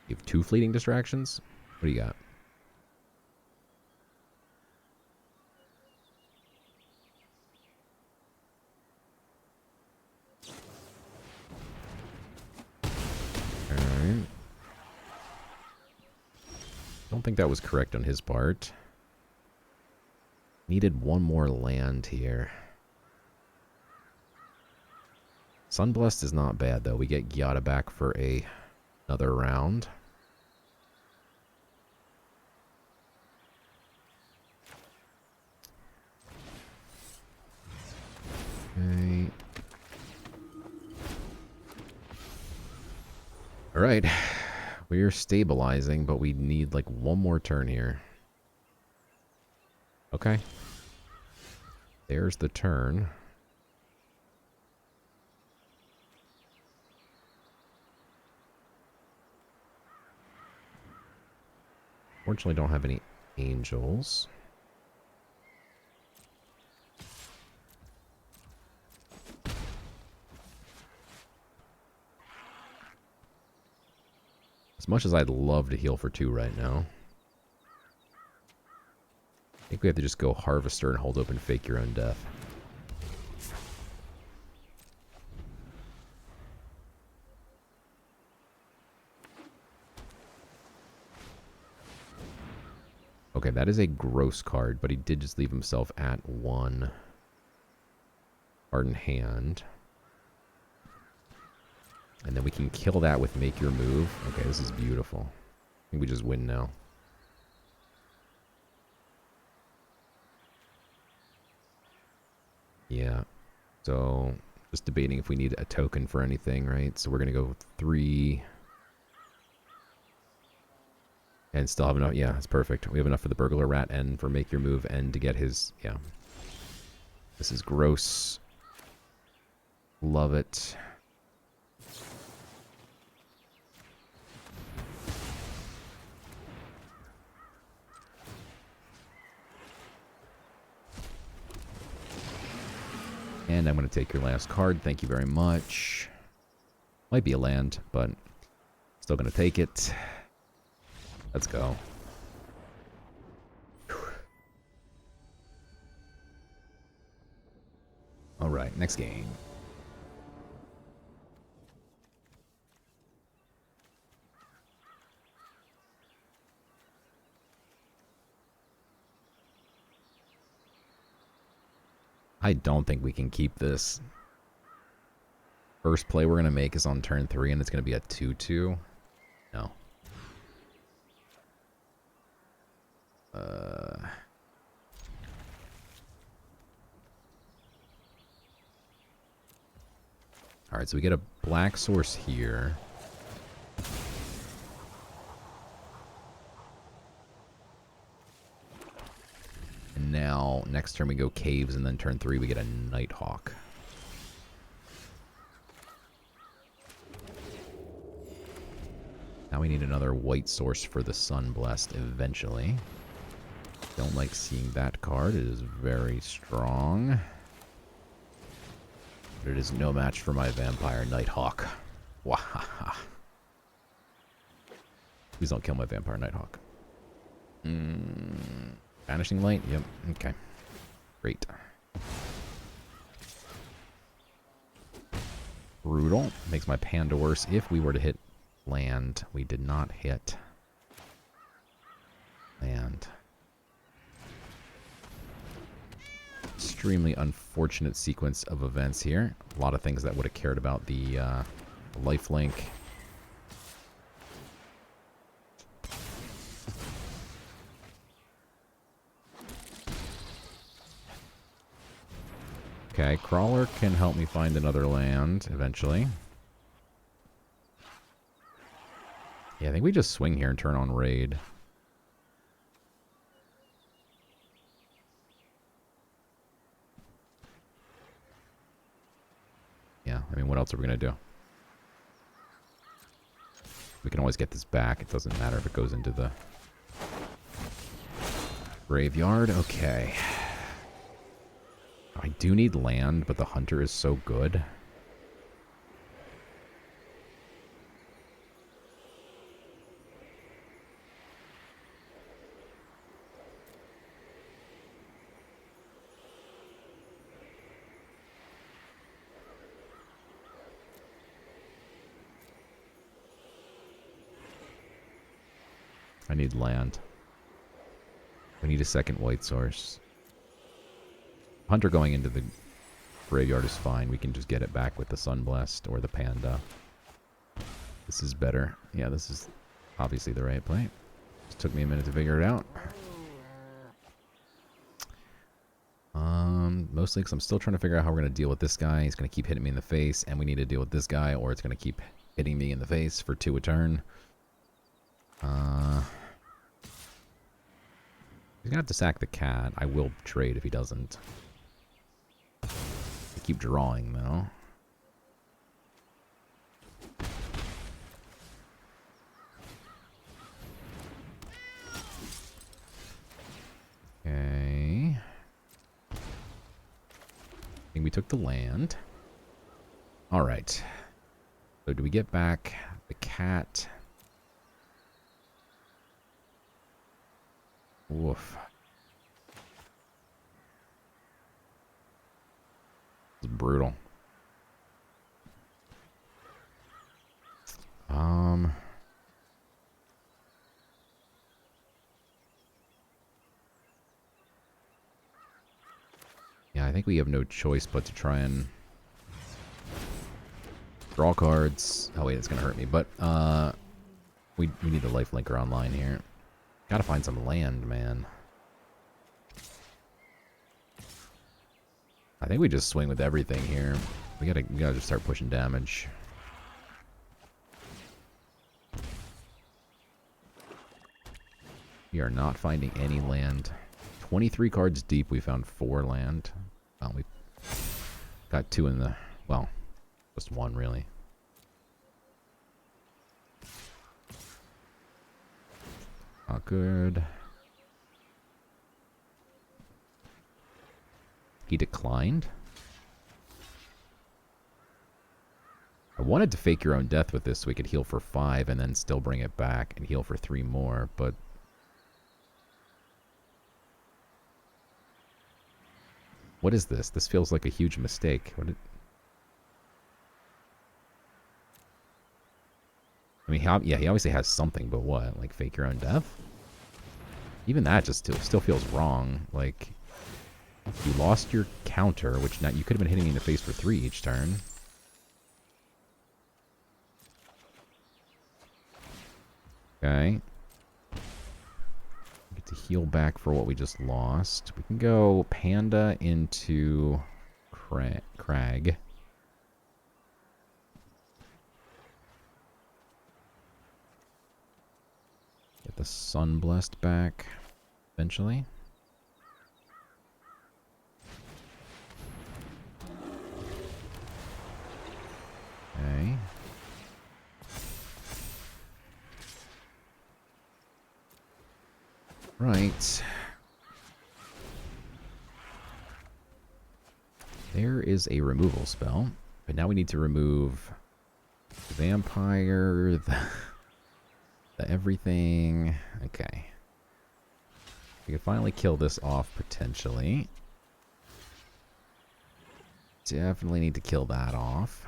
You have 2 fleeting distractions? What do you got? Don't think that was correct on his part. Needed one more land here. Sunblessed is not bad, though. We get Gyata back for another round. Okay. Alright. We're stabilizing, but we need like one more turn here. Okay. There's the turn. Fortunately, don't have any angels. As much as I'd love to heal for 2 right now. I think we have to just go Harvester and hold open Fake Your Own Death. Okay, that is a gross card, but he did just leave himself at 1 card in hand. And then we can kill that with Make Your Move. Okay, this is beautiful. I think we just win now. Yeah. So, just debating if we need a token for anything, right? So we're going to go 3. And still have enough. Yeah, that's perfect. We have enough for the Burglar Rat and for Make Your Move and to get his... Yeah. This is gross. Love it. And I'm going to take your last card. Thank you very much. Might be a land, but still going to take it. Let's go. All right, next game. I don't think we can keep this. First play we're going to make is on turn 3, and it's going to be a 2-2. No. Alright, so we get a black source here. And now, next turn we go Caves, and then turn 3 we get a Nighthawk. Now we need another white source for the Sunblessed eventually. Don't like seeing that card. It is very strong. But it is no match for my Vampire Nighthawk. Wahaha. Please don't kill my Vampire Nighthawk. Vanishing Light? Yep. Okay. Great. Brutal. Makes my Panda worse. If we were to hit land, we did not hit land. Extremely unfortunate sequence of events here. A lot of things that would have cared about the lifelink. Okay, Crawler can help me find another land eventually. Yeah, I think we just swing here and turn on Raid. Yeah, I mean, what else are we going to do? We can always get this back. It doesn't matter if it goes into the graveyard. Okay. I do need land, but the Hunter is so good. I need land. We need a second white source. Hunter going into the graveyard is fine. We can just get it back with the Sunblessed or the Panda. This is better. Yeah, this is obviously the right play. Just took me a minute to figure it out. Mostly because I'm still trying to figure out how we're going to deal with this guy. He's going to keep hitting me in the face, and we need to deal with this guy, or it's going to keep hitting me in the face for 2 a turn. He's going to have to sack the cat. I will trade if he doesn't. I keep drawing, though. Okay. I think we took the land. Alright. So do we get back the cat? Woof. It's brutal. Yeah, I think we have no choice but to try and draw cards. Oh wait, it's gonna hurt me. But we need the lifelinker online here. Gotta find some land, man. I think we just swing with everything here. We gotta just start pushing damage. We are not finding any land. 23 cards deep, we found 4 land. We got 2 in the... well, just 1, really. Not good. He declined. I wanted to fake your own death with this so we could heal for 5 and then still bring it back and heal for 3 more, but... what is this? This feels like a huge mistake. I mean, yeah, he obviously has something, but what? Like, fake your own death? Even that just still feels wrong. Like, you lost your counter, which now you could have been hitting me in the face for 3 each turn. Okay. Get to heal back for what we just lost. We can go Panda into Crag. Get the Sunblessed back eventually. Okay. Right. There is a removal spell, but now we need to remove the vampire, the everything. Okay. We can finally kill this off, potentially. Definitely need to kill that off.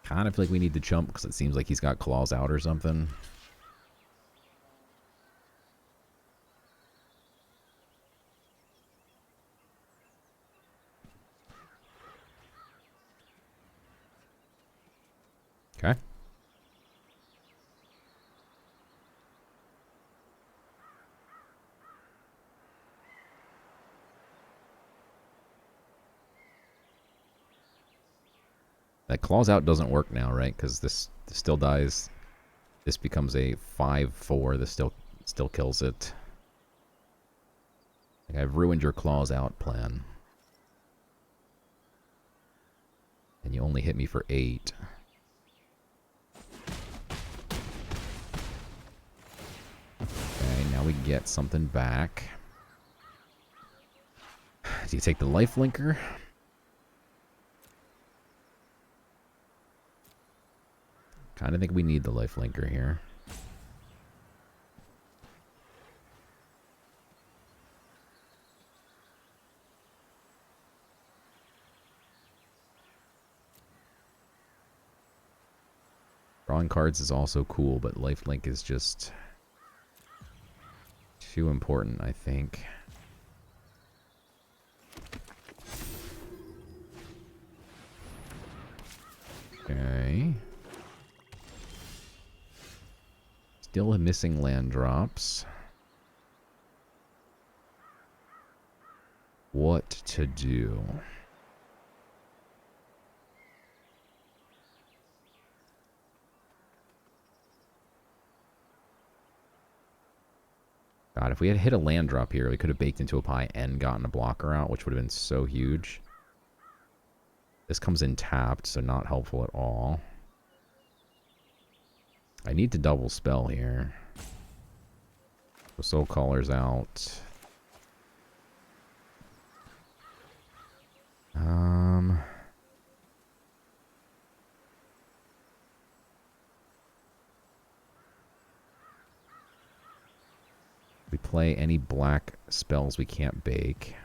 Kind of feel like we need to jump because it seems like he's got claws out or something. Okay. That claws out doesn't work now, right? Because this still dies. This becomes a 5/4. This still kills it. Like, I've ruined your claws out plan. And you only hit me for 8. Okay, now we get something back. Do you take the lifelinker? Kind of think we need the lifelinker here. Drawing cards is also cool, but lifelink is just too important, I think. Okay. Still missing land drops. What to do? God, if we had hit a land drop here, we could have baked into a pie and gotten a blocker out, which would have been so huge. This comes in tapped, so not helpful at all. I need to double spell here. So Soul Caller's out. We play any black spells we can't bake.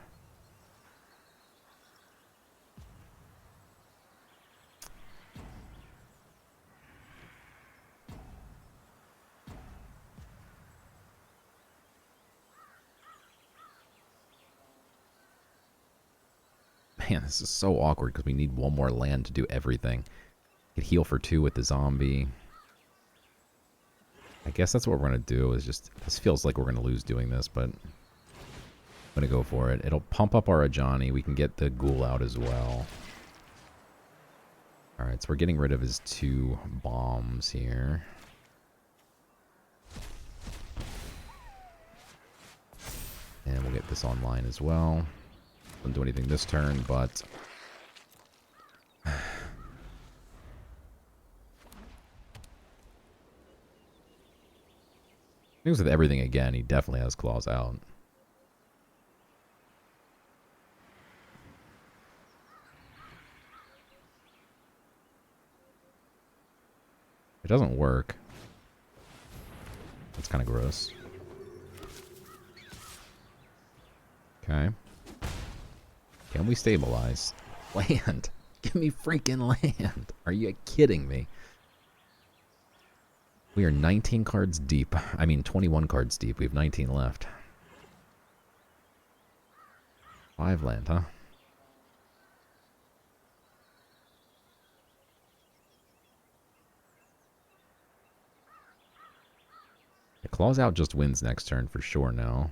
Man, this is so awkward because we need one more land to do everything. Could heal for 2 with the zombie. I guess that's what we're going to do is just... This feels like we're going to lose doing this, but... I'm going to go for it. It'll pump up our Ajani. We can get the ghoul out as well. Alright, so we're getting rid of his 2 bombs here. And we'll get this online as well. Doesn't do anything this turn, but... Things with everything again, he definitely has claws out. It doesn't work. That's kind of gross. Okay. Can we stabilize? Land. Give me freaking land. Are you kidding me? We are 19 cards deep. I mean, 21 cards deep. We have 19 left. 5 land, huh? The Claws Out just wins next turn for sure now.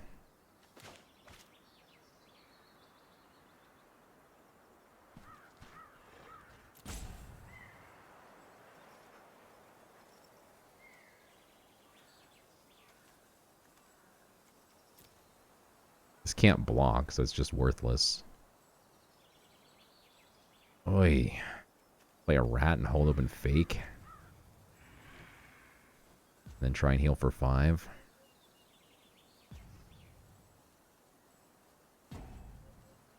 This can't block, so it's just worthless. Oy. Play a rat and hold open fake. Then try and heal for 5.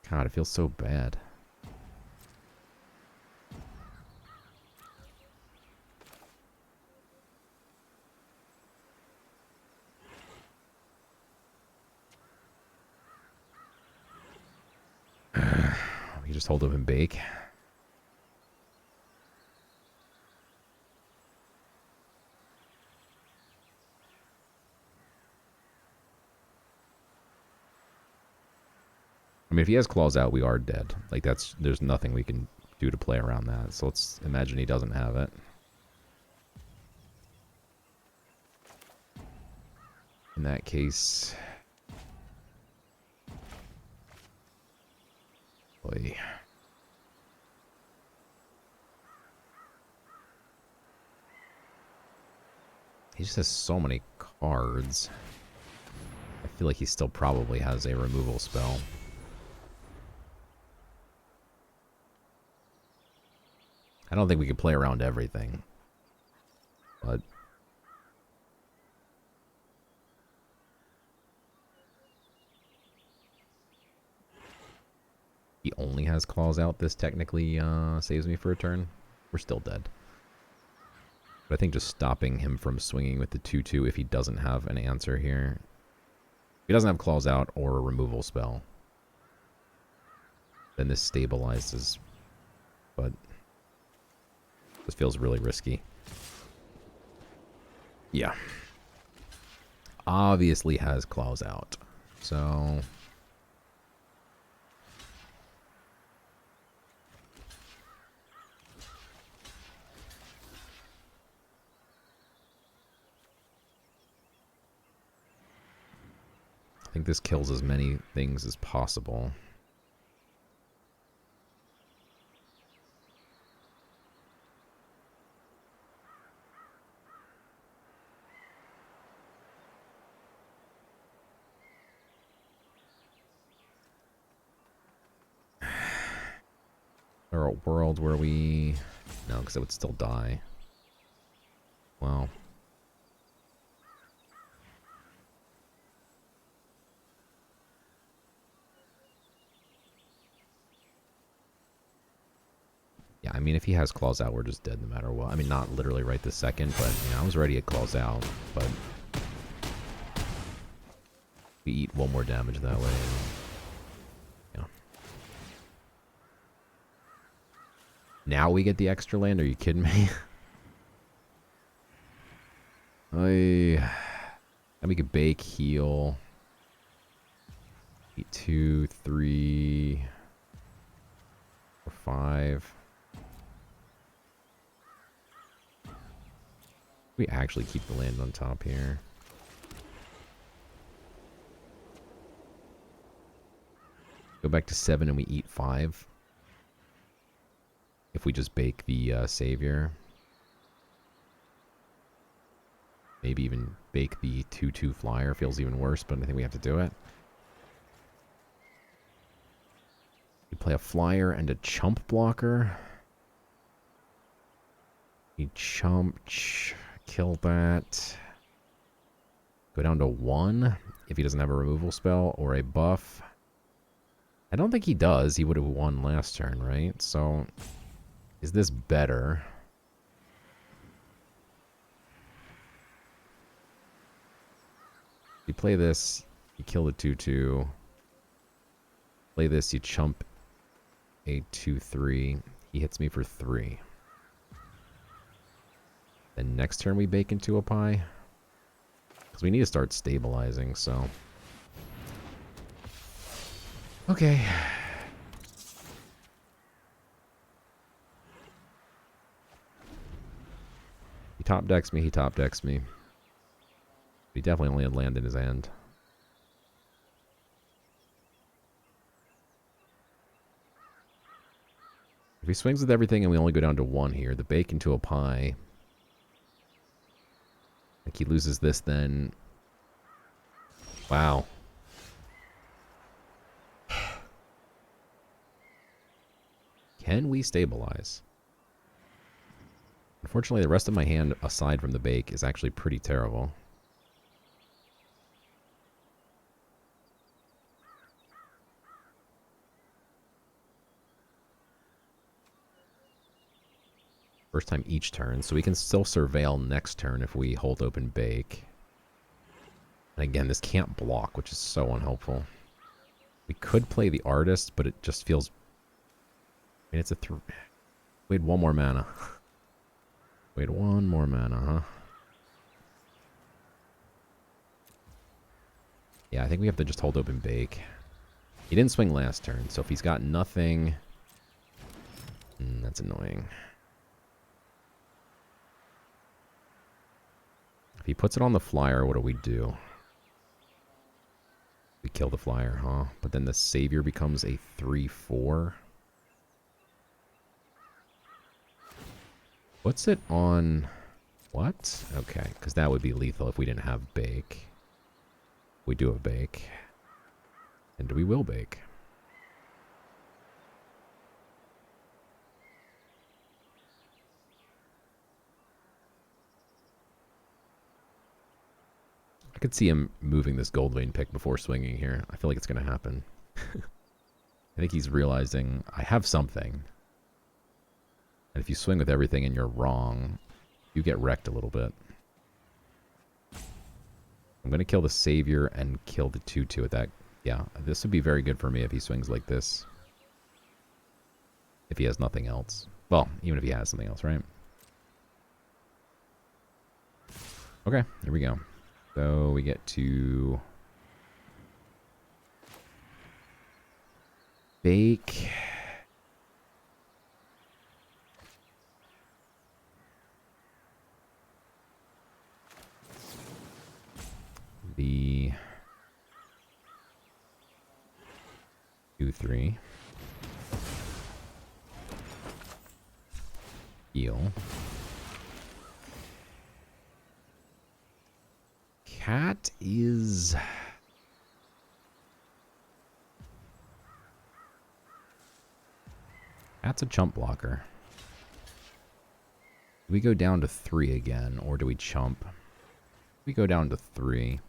God, it feels so bad. We just hold open bake. I mean, if he has claws out, we are dead. Like, there's nothing we can do to play around that. So let's imagine he doesn't have it. In that case... Boy. He just has so many cards. I feel like he still probably has a removal spell. I don't think we could play around everything. But... he only has claws out. This technically saves me for a turn. We're still dead. But I think just stopping him from swinging with the 2/2 if he doesn't have an answer here. If he doesn't have claws out or a removal spell, then this stabilizes. But this feels really risky. Yeah. Obviously has claws out. So... I think this kills as many things as possible. There are a world where we... No, because it would still die. Well... Yeah, I mean, if he has claws out, we're just dead no matter what. I mean, not literally right this second, but you know, I was ready at claws out, but we eat one more damage that way. And, yeah. Now we get the extra land? Are you kidding me? And we could bake, heal. Eat 2, 3, 4, 5. We actually keep the land on top here. Go back to 7 and we eat 5. If we just bake the savior. Maybe even bake the 2/2 flyer. Feels even worse, but I think we have to do it. We play a flyer and a chump blocker. We chump, kill that. Go down to 1 if he doesn't have a removal spell or a buff. I don't think he does. He would have won last turn, right? So, is this better? You play this, you kill the 2/2. Play this, you chump a 2/3. He hits me for 3. Then next turn we bake into a pie. Because we need to start stabilizing, so... Okay. He top decks me, he top decks me. He definitely only had land in his hand. If he swings with everything and we only go down to 1 here, the bake into a pie. Like he loses this then. Wow. Can we stabilize? Unfortunately, the rest of my hand, aside from the bake, is actually pretty terrible. First time each turn, so we can still surveil next turn if we hold open bake. And again, this can't block, which is so unhelpful. We could play the artist, but it just feels... I mean, it's a... We had 1 more mana. We had 1 more mana, huh? Yeah, I think we have to just hold open bake. He didn't swing last turn, so if he's got nothing... that's annoying. If he puts it on the flyer, what do? We kill the flyer, huh? But then the savior becomes a 3/4. Puts it on... What? Okay, because that would be lethal if we didn't have bake. We do have bake. And we will bake. I could see him moving this gold vein pick before swinging here. I feel like it's going to happen. I think he's realizing I have something. And if you swing with everything and you're wrong, you get wrecked a little bit. I'm going to kill the savior and kill the 2/2 at that. Yeah, this would be very good for me if he swings like this. If he has nothing else. Well, even if he has something else, right? Okay, here we go. So we get to bake. The 2/3 heal. Cat is Cat's a chump blocker. Do we go down to 3 again, or do we chump? We go down to 3.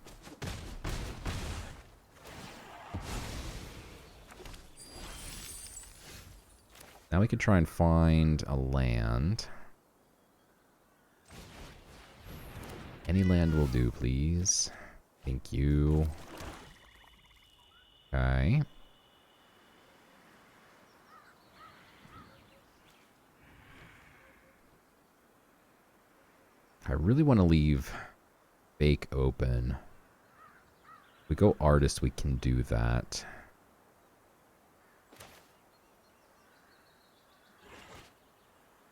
Now we could try and find a land. Any land will do, please. Thank you. Okay. I really want to leave Bake open. If we go Artist, we can do that.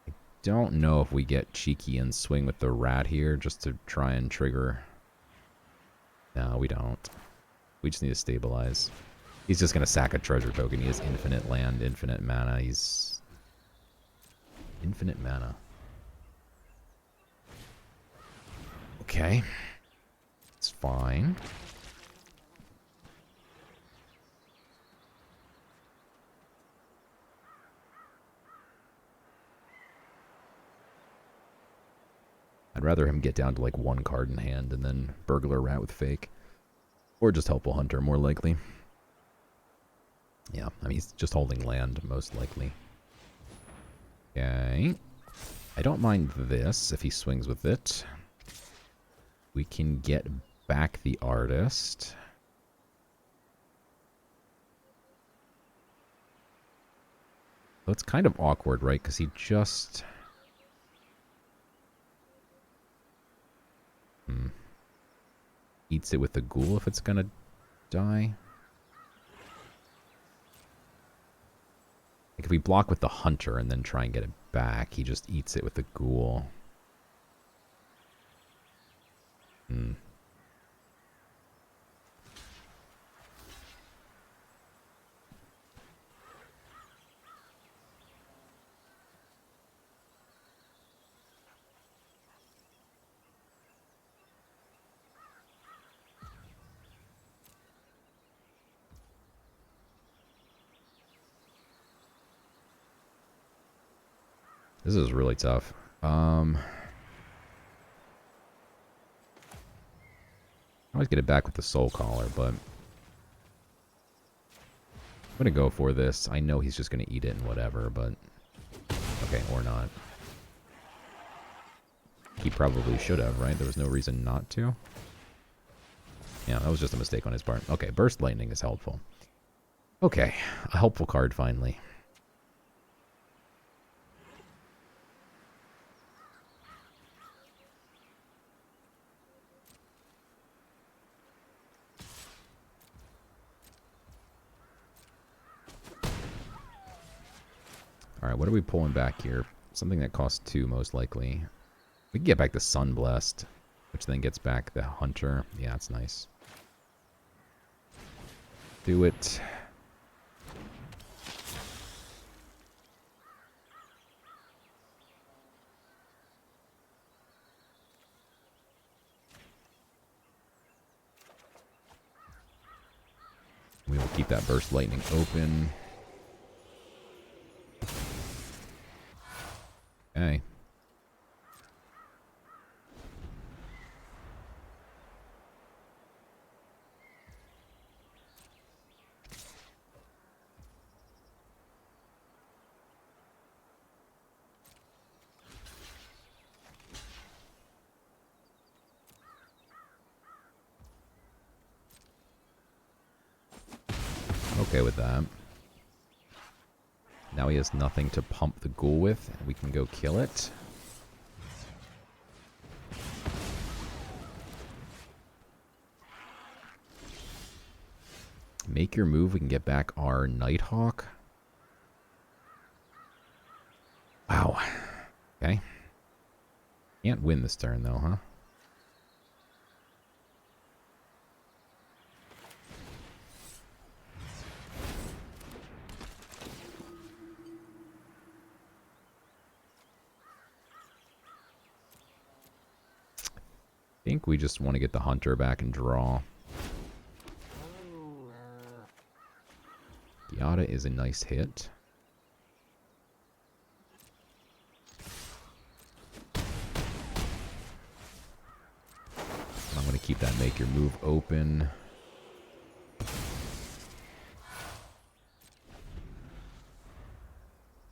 I don't know if we get cheeky and swing with the rat here just to try and trigger. No, we don't. We just need to stabilize. He's just going to sack a treasure token. He has infinite land, infinite mana. He's... infinite mana. Okay. It's fine. I'd rather him get down to like 1 card in hand and then Burglar Rat with Fake. Or just Helpful Hunter, more likely. Yeah, I mean, he's just holding land, most likely. Okay. I don't mind this if he swings with it. We can get back the Artist. So it's kind of awkward, right? Because he just... eats it with the Ghoul if it's gonna die. Like if we block with the Hunter and then try and get it back, he just eats it with the Ghoul. This is really tough. I always get it back with the Soul Collar, but I'm going to go for this. I know he's just going to eat it and whatever, but... okay, or not. He probably should have, right? There was no reason not to. Yeah, that was just a mistake on his part. Okay, Burst Lightning is helpful. Okay, a helpful card finally. Alright, what are we pulling back here? Something that costs 2, most likely. We can get back the Sunblessed, which then gets back the Hunter. Yeah, that's nice. Do it. We will keep that Burst Lightning open. Okay. Okay with that. Now he has nothing to pump the Ghoul with, and we can go kill it. Make your move. We can get back our Nighthawk. Wow. Okay. Can't win this turn, though, huh? I think we just want to get the Hunter back and draw. Giada is a nice hit. I'm going to keep that make your move open.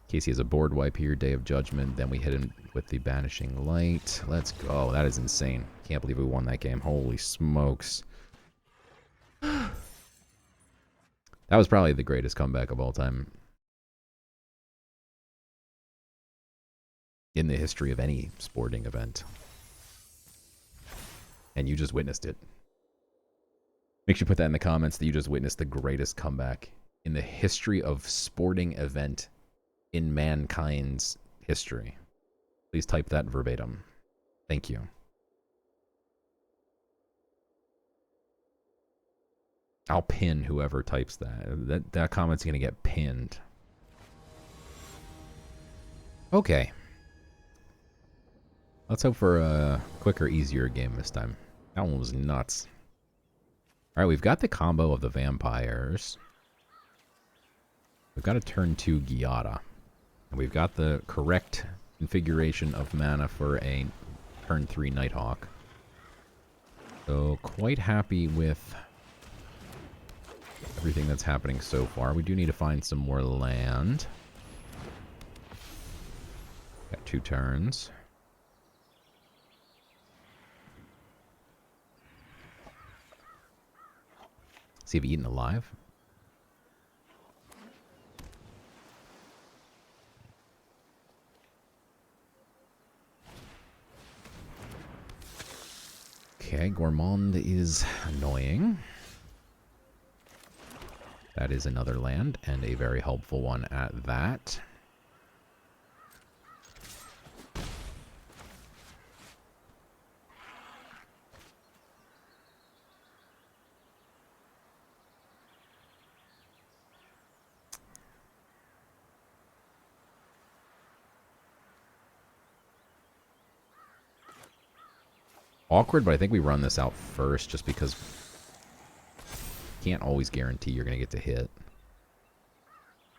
Casey has a board wipe here, Day of Judgment. Then we hit him with the Banishing Light. Let's go. That is insane. Can't believe we won that game. Holy smokes. That was probably the greatest comeback of all time. In the history of any sporting event. And you just witnessed it. Make sure you put that in the comments that you just witnessed the greatest comeback in the history of sporting event in mankind's history. Please type that verbatim. Thank you. I'll pin whoever types that. That comment's going to get pinned. Okay. Let's hope for a quicker, easier game this time. That one was nuts. Alright, we've got the combo of the vampires. We've got a turn 2 Giada. And we've got the correct configuration of mana for a turn 3 Nighthawk. So, quite happy with everything that's happening so far. We do need to find some more land. Got 2 turns. See if he eaten alive. Okay, Gourmand is annoying. That is another land, and a very helpful one at that. Awkward, but I think we run this out first just because can't always guarantee you're going to get to hit.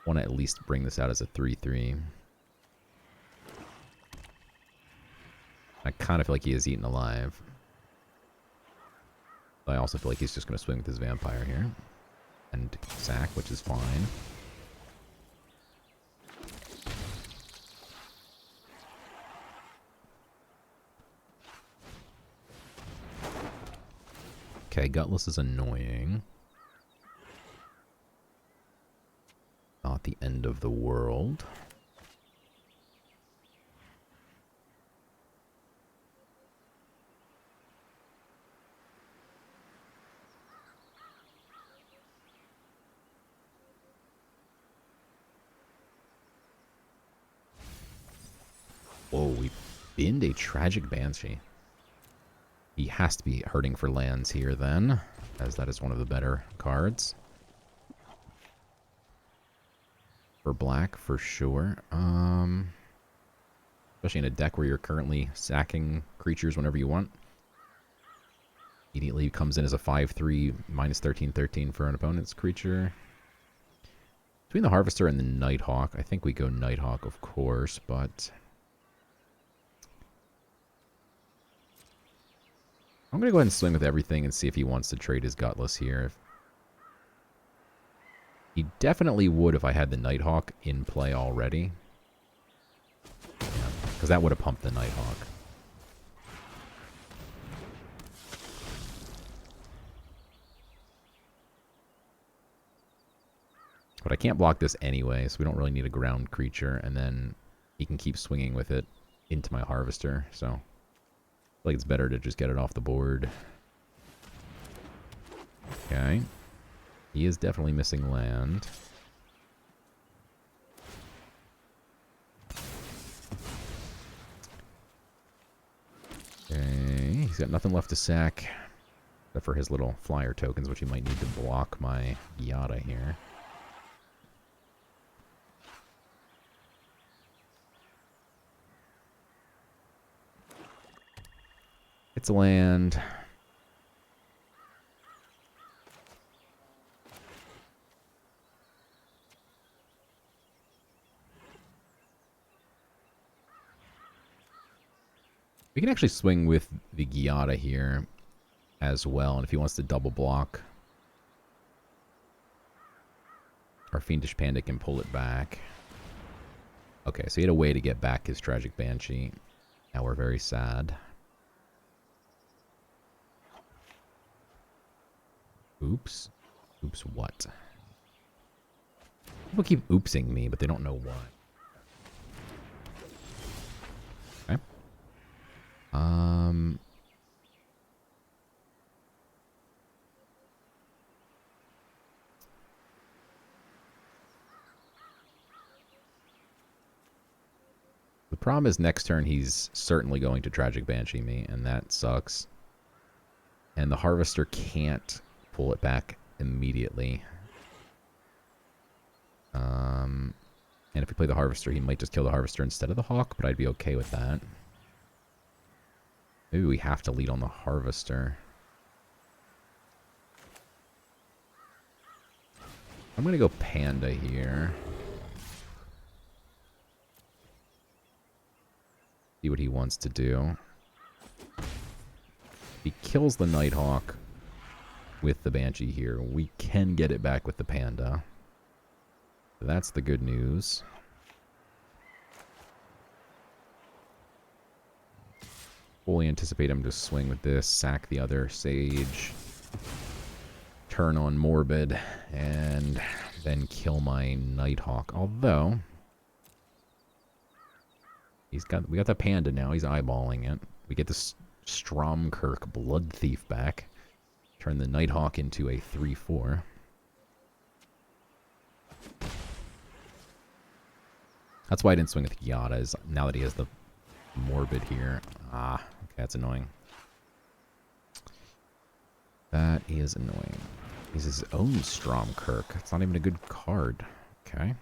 Want to at least bring this out as a 3-3. I kind of feel like he is eaten alive. But I also feel like he's just going to swing with his vampire here. And sack, which is fine. Okay, Gutless is annoying. Not the end of the world. Whoa, we binned a Tragic Banshee. He has to be hurting for lands here then, as that is one of the better cards. For black, for sure. Especially in a deck where you're currently sacking creatures whenever you want. Immediately comes in as a 5/3, minus 13/13 for an opponent's creature. Between the Harvester and the Nighthawk, I think we go Nighthawk, of course, but I'm going to go ahead and swing with everything and see if he wants to trade his Gutless here. He definitely would if I had the Nighthawk in play already. Yeah, because that would have pumped the Nighthawk. But I can't block this anyway, so we don't really need a ground creature. And then he can keep swinging with it into my Harvester, so I feel like it's better to just get it off the board. Okay. He is definitely missing land. Okay, he's got nothing left to sack. Except for his little flyer tokens, which he might need to block my Yada here. It's a land. We can actually swing with the Giada here as well, and if he wants to double block, our Fiendish Panda can pull it back. Okay, so he had a way to get back his Tragic Banshee. Now we're very sad. Oops. Oops what? People keep oopsing me, but they don't know why. Okay. The problem is next turn he's certainly going to Tragic Banshee me, and that sucks. And the Harvester can't pull it back immediately. And if we play the Harvester, he might just kill the Harvester instead of the Hawk, but I'd be okay with that. Maybe we have to lead on the Harvester. I'm going to go Panda here. See what he wants to do. He kills the Nighthawk with the Banshee here. We can get it back with the Panda. So that's the good news. Fully anticipate him to swing with this, sack the other Sage, turn on Morbid, and then kill my Nighthawk. Although we got the Panda now. He's eyeballing it. We get this Stromkirk Blood Thief back. Turn the Nighthawk into a 3/4. That's why I didn't swing with Yada, is now that he has the Morbid here. Ah, okay, that's annoying. That is annoying. He's his own Stromkirk. It's not even a good card. Okay.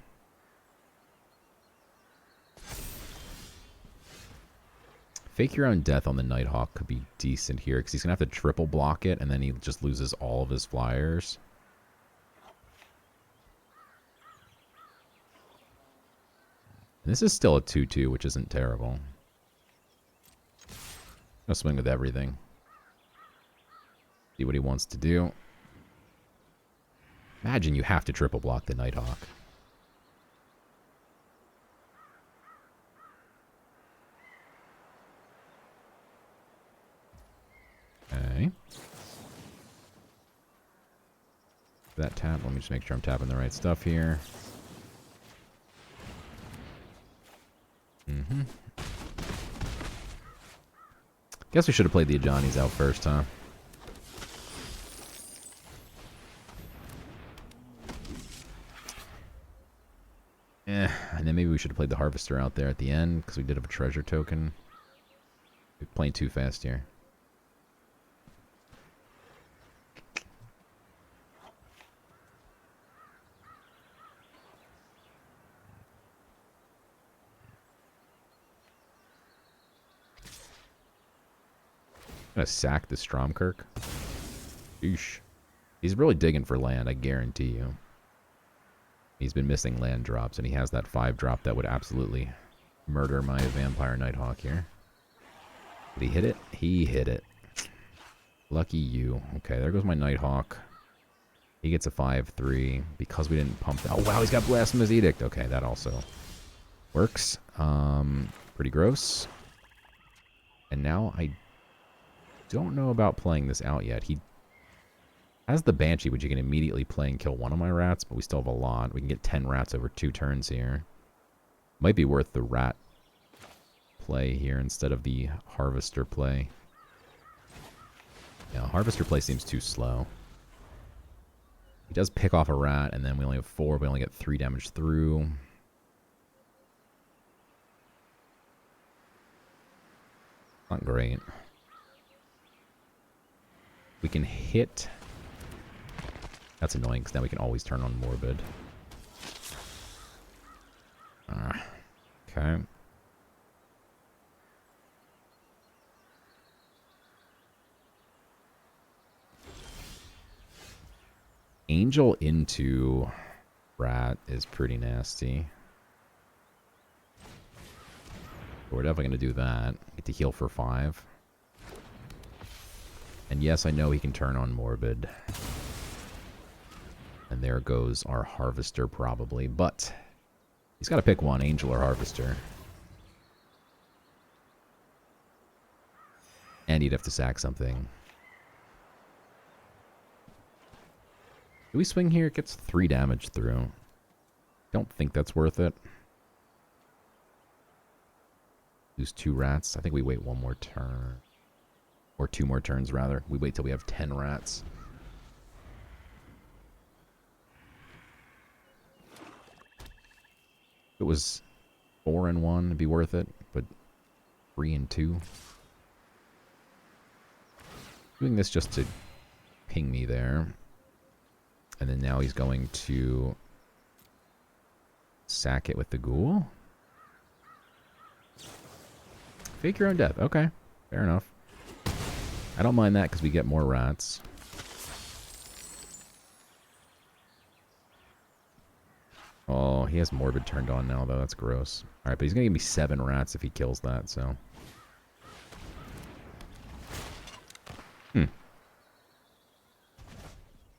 Fake your own death on the Nighthawk could be decent here, because he's going to have to triple block it, and then he just loses all of his flyers. And this is still a 2/2, which isn't terrible. I'll swing with everything. See what he wants to do. Imagine you have to triple block the Nighthawk. Okay. That tap. Let me just make sure I'm tapping the right stuff here. Guess we should have played the Ajani's out first, huh? And then maybe we should have played the Harvester out there at the end, because we did have a treasure token. We're playing too fast here. I'm gonna sack the Stromkirk. Eesh. He's really digging for land, I guarantee you. He's been missing land drops, and he has that 5-drop that would absolutely murder my Vampire Nighthawk here. Did he hit it? He hit it. Lucky you. Okay, there goes my Nighthawk. He gets a 5/3 because we didn't pump that. Oh, wow, he's got Blasphemous Edict. Okay, that also works. Pretty gross. And now I don't know about playing this out yet. He has the Banshee, which you can immediately play and kill one of my rats, but we still have a lot. We can get 10 rats over 2 turns here. Might be worth the rat play here instead of the Harvester play. Yeah, Harvester play seems too slow. He does pick off a rat, and then we only have 4. We only get 3 damage through. Not great. We can hit. That's annoying, because now we can always turn on Morbid. Okay. Angel into Rat is pretty nasty. But we're definitely going to do that. Get to heal for 5. And yes, I know he can turn on Morbid. And there goes our Harvester probably. But he's got to pick one, Angel or Harvester. And he'd have to sack something. Do we swing here? It gets 3 damage through. Don't think that's worth it. Lose 2 rats. I think we wait 1 more turn. Or 2 more turns, rather. We wait till we have 10 rats. If it was 4 and 1, it'd be worth it. But 3 and 2. Doing this just to ping me there. And then now he's going to sack it with the ghoul. Fake your own death. Okay, fair enough. I don't mind that because we get more rats. Oh, he has Morbid turned on now, though. That's gross. Alright, but he's going to give me 7 rats if he kills that, so...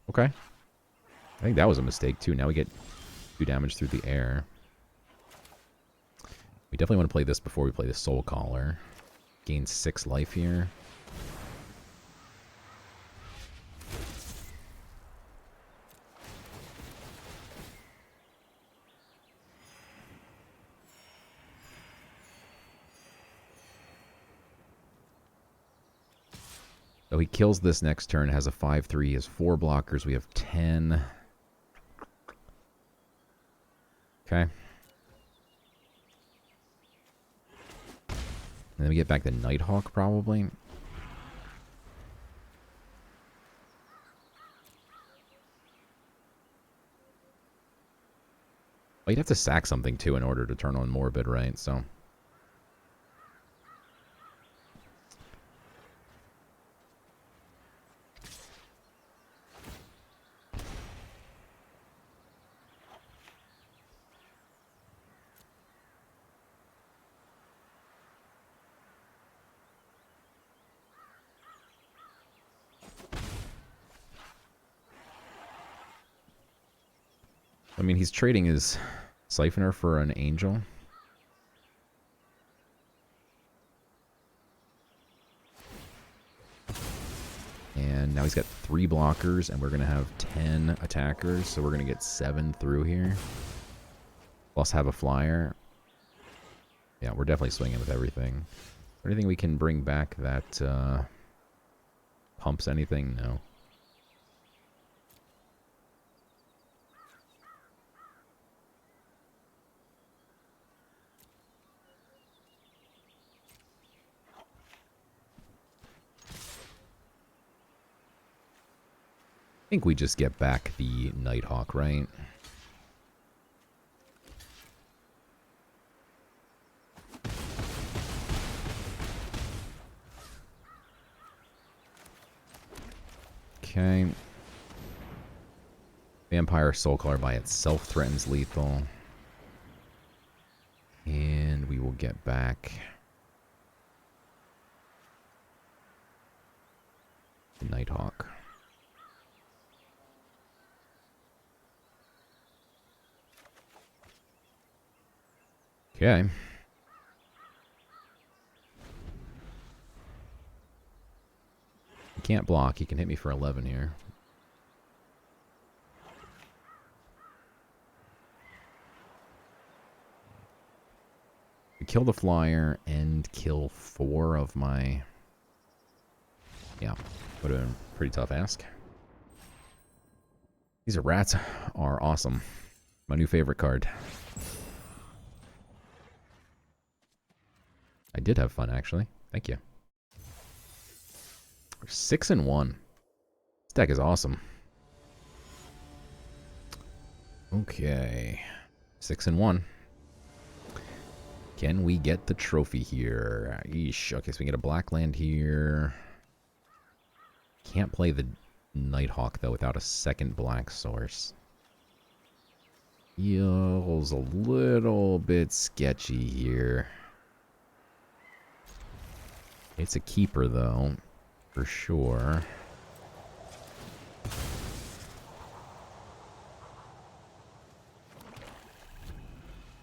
Okay. I think that was a mistake, too. Now we get 2 damage through the air. We definitely want to play this before we play the Soul Caller. Gain 6 life here. So he kills this next turn, has a 5-3, he has 4 blockers, we have 10. Okay. And then we get back to Nighthawk, probably. Well, you'd have to sack something, too, in order to turn on Morbid, right? So... I mean, he's trading his Siphoner for an Angel. And now he's got 3 blockers, and we're going to have 10 attackers, so we're going to get 7 through here. Plus have a flyer. Yeah, we're definitely swinging with everything. Anything we can bring back that pumps anything? No. I think we just get back the Nighthawk, right? Okay. Vampire Soulcaller by itself threatens lethal. And we will get back the Nighthawk. Okay. He can't block. He can hit me for 11 here. Kill the flyer and kill 4 of my... Yeah, would have been a pretty tough ask. These rats are awesome. My new favorite card. I did have fun, actually. Thank you. 6-1. This deck is awesome. Okay. 6-1. Can we get the trophy here? Yeesh. Okay, so we get a black land here. Can't play the Nighthawk, though, without a second black source. Feels a little bit sketchy here. It's a keeper, though, for sure.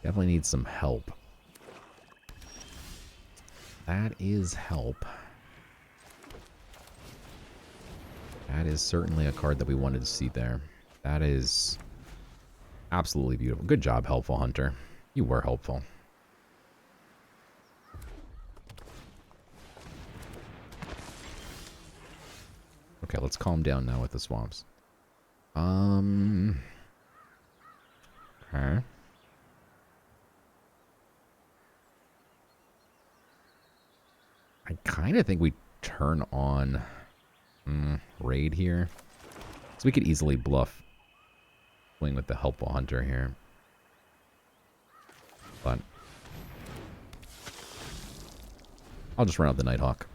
Definitely needs some help. That is help. That is certainly a card that we wanted to see there. That is absolutely beautiful. Good job, Helpful Hunter. You were helpful. Okay, let's calm down now with the swamps. Okay. I kind of think we turn on raid here. So we could easily bluff swing with the Helpful Hunter here. But I'll just run out the Nighthawk.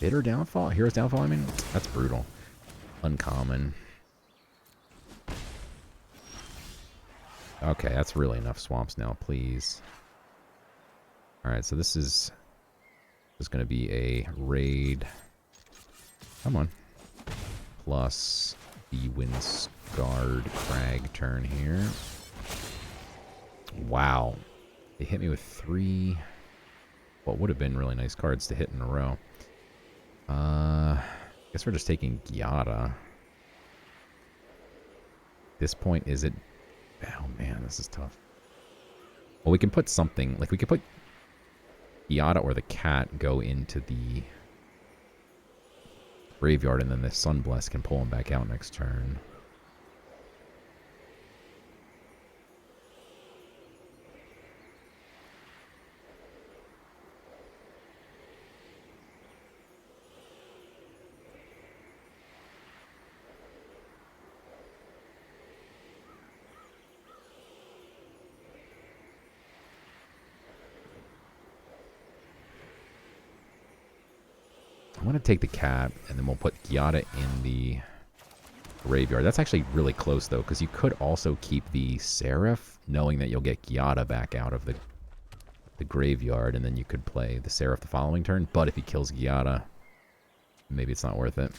Bitter Downfall? Hero's Downfall, I mean? That's brutal. Uncommon. Okay, that's really enough swamps now, please. Alright, so this is going to be a raid. Come on. Plus the Windscarred Crag turn here. Wow. They hit me with 3 what would have been really nice cards to hit in a row. Guess we're just taking Giada. At this point, is it... Oh man, this is tough. Well, we can put something... Like, we could put Giada or the cat go into the graveyard, and then the Sunbless can pull him back out next turn. I'm going to take the cat, and then we'll put Giada in the graveyard. That's actually really close, though, because you could also keep the Seraph, knowing that you'll get Giada back out of the graveyard, and then you could play the Seraph the following turn. But if he kills Giada, maybe it's not worth it.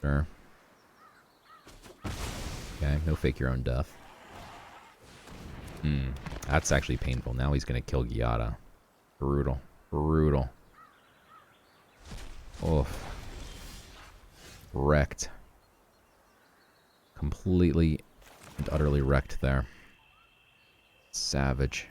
Sure. Okay, no fake your own death. That's actually painful. Now he's going to kill Giada. Brutal. Brutal. Oof. Wrecked. Completely and utterly wrecked there. Savage.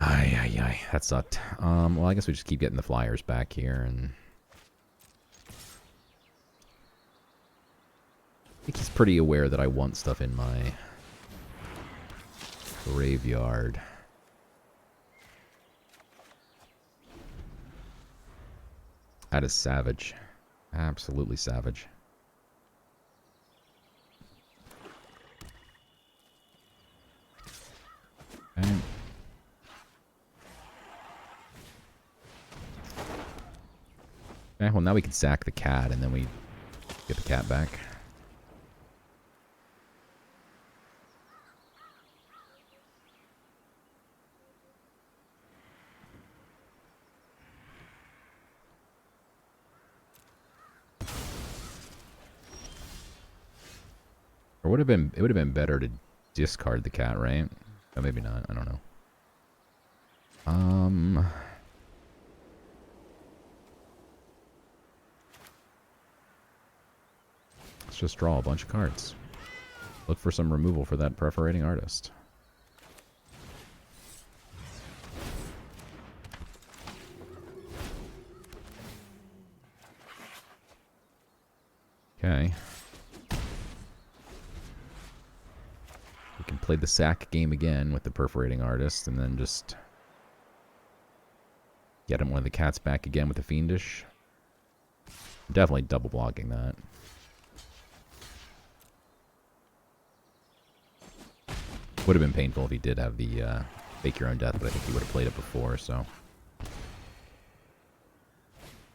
Ay. That sucked. Well, I guess we just keep getting the flyers back here, and I think he's pretty aware that I want stuff in my graveyard. That is savage. Absolutely savage. Okay. Okay, well now we can sack the cat, and then we get the cat back. It would have been better to discard the cat, right? Oh, maybe not. I don't know. Let's just draw a bunch of cards. Look for some removal for that perforating artist. Okay. We can play the sack game again with the perforating artist and then just get him one of the cats back again with the fiendish. I'm definitely double blocking that. Would have been painful if he did have the fake your own death, but I think he would have played it before, so.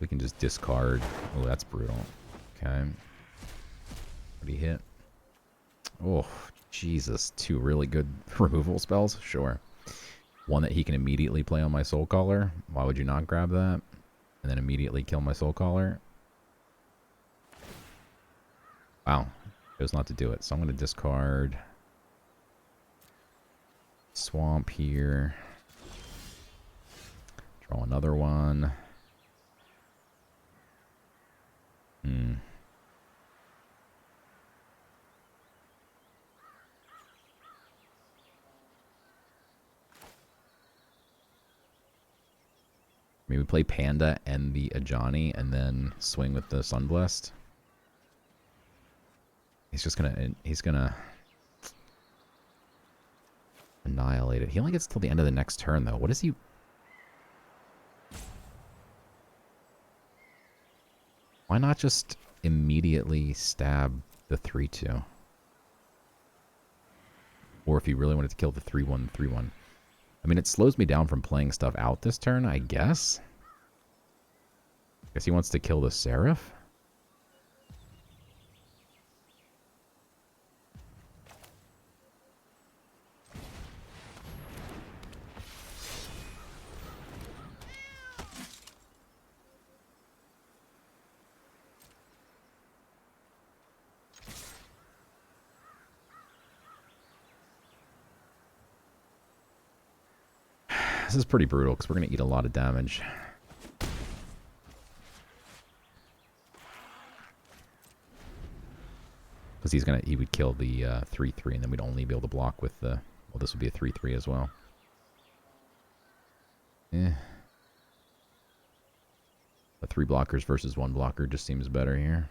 We can just discard. Oh, that's brutal. Okay. What did he hit? Oh, Jesus. 2 really good removal spells? Sure. One that he can immediately play on my Soul Caller. Why would you not grab that? And then immediately kill my Soul Caller? Wow. Chose not to do it. So I'm going to discard Swamp here. Draw another one. Maybe play Panda and the Ajani and then swing with the Sunblessed. He's gonna annihilate it. He only gets till the end of the next turn though. What is he? Why not just immediately stab the 3/2? Or if he really wanted to kill the 3/1, 3/1. I mean, it slows me down from playing stuff out this turn, I guess. Guess he wants to kill the Seraph? This is pretty brutal because we're going to eat a lot of damage. Because he would kill the 3/3 and then we'd only be able to block with the, well, this would be a 3/3 as well. Yeah. But 3 blockers versus 1 blocker just seems better here.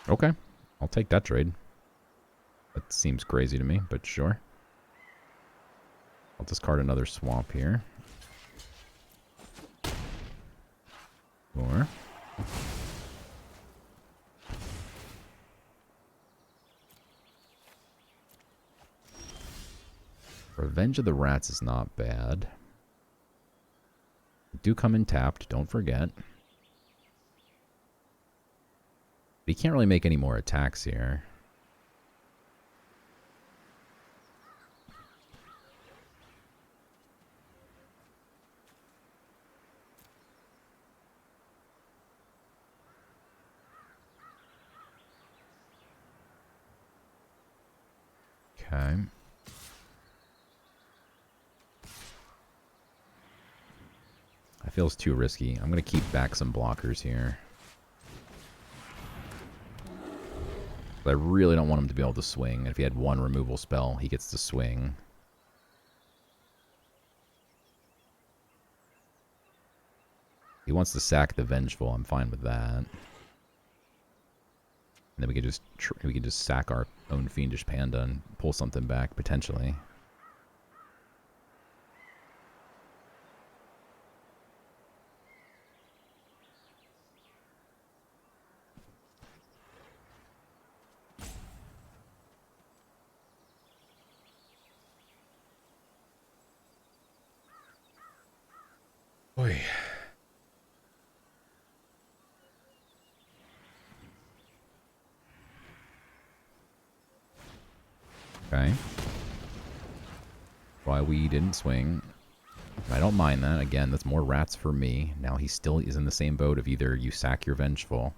Okay. I'll take that trade. That seems crazy to me, but sure. I'll discard another swamp here. Or Revenge of the Rats is not bad. Do come in tapped, don't forget. But he can't really make any more attacks here. Okay. That feels too risky. I'm going to keep back some blockers here. But I really don't want him to be able to swing. If he had 1 removal spell, he gets to swing. He wants to sack the Vengeful. I'm fine with that. And then we could just sack our own Fiendish Panda and pull something back, potentially. Boy. Okay. Why we didn't swing. I don't mind that. Again, that's more rats for me. Now he still is in the same boat of either you sack your Vengeful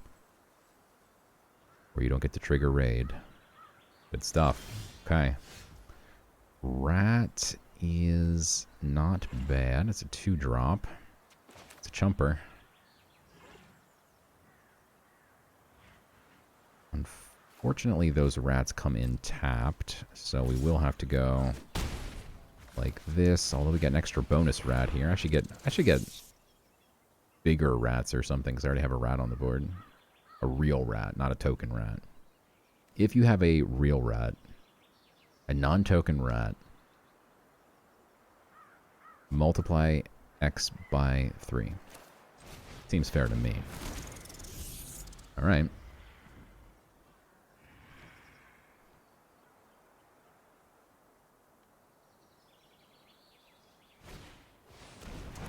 or you don't get to trigger raid. Good stuff. Okay. Rat is not bad. It's a 2-drop. It's a chumper. Unfortunately, those rats come in tapped, so we will have to go like this. Although we get an extra bonus rat here. I should get bigger rats or something, because I already have a rat on the board. A real rat, not a token rat. If you have a real rat, a non-token rat, multiply X by 3. Seems fair to me. Alright.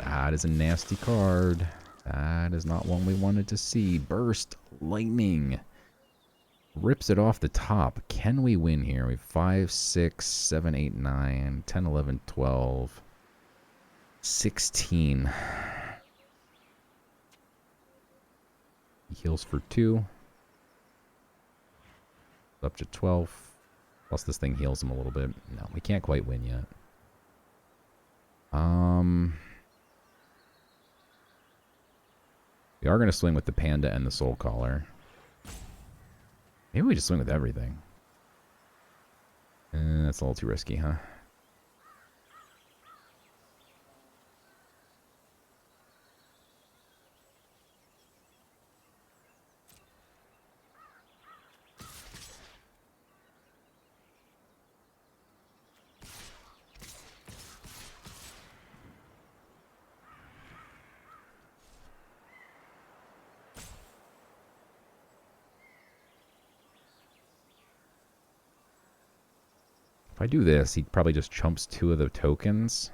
That is a nasty card. That is not one we wanted to see. Burst Lightning. Rips it off the top. Can we win here? We have 5, 6, 7, 8, 9, 10, 11, 12, 16. He heals for 2. Up to 12. Plus this thing heals him a little bit. No, we can't quite win yet. We are going to swing with the Panda and the Soul Caller. Maybe we just swing with everything. That's a little too risky, huh? If I do this, he probably just chumps 2 of the tokens.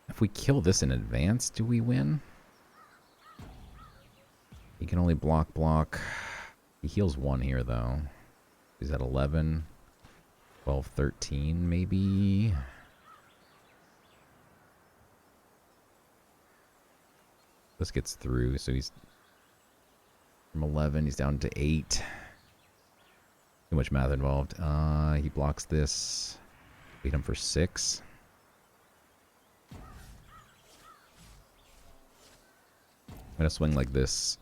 If we kill this in advance, do we win? He can only block. He heals 1 here, though. He's at 11. 12, 13, maybe. This gets through, so he's from 11, he's down to 8. Too much math involved. He blocks this. Beat him for 6. I'm gonna swing like this.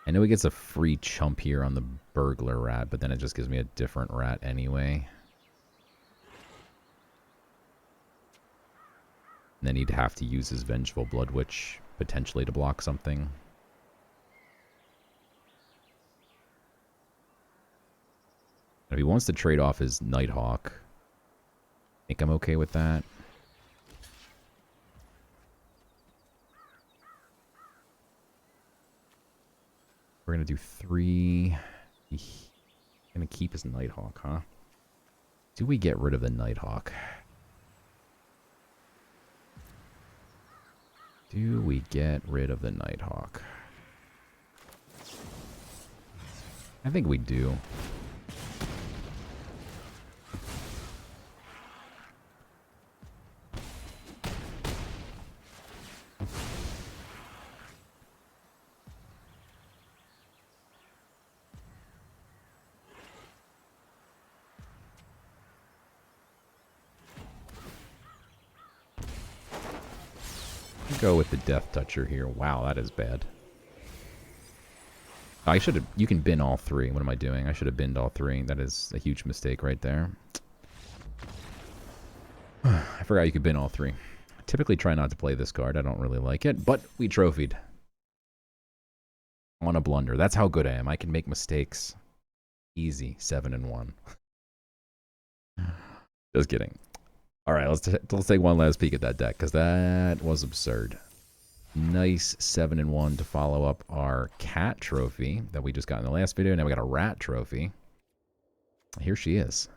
I know he gets a free chump here on the burglar rat, but then it just gives me a different rat anyway. And then he'd have to use his Vengeful Blood Witch potentially to block something. If he wants to trade off his Nighthawk, I think I'm okay with that. We're going to do 3. He's going to keep his Nighthawk, huh? Do we get rid of the Nighthawk? Do we get rid of the Nighthawk? I think we do. Go with the Death Toucher here. Wow, that is bad. I should have... You can bin all 3. What am I doing? I should have binned all 3. That is a huge mistake right there. I forgot you could bin all 3. I typically try not to play this card. I don't really like it, but we trophied. On a blunder. That's how good I am. I can make mistakes. Easy. 7-1. Just kidding. All right, let's take one last peek at that deck, because that was absurd. Nice 7-1 to follow up our cat trophy that we just got in the last video. Now we got a rat trophy. Here she is.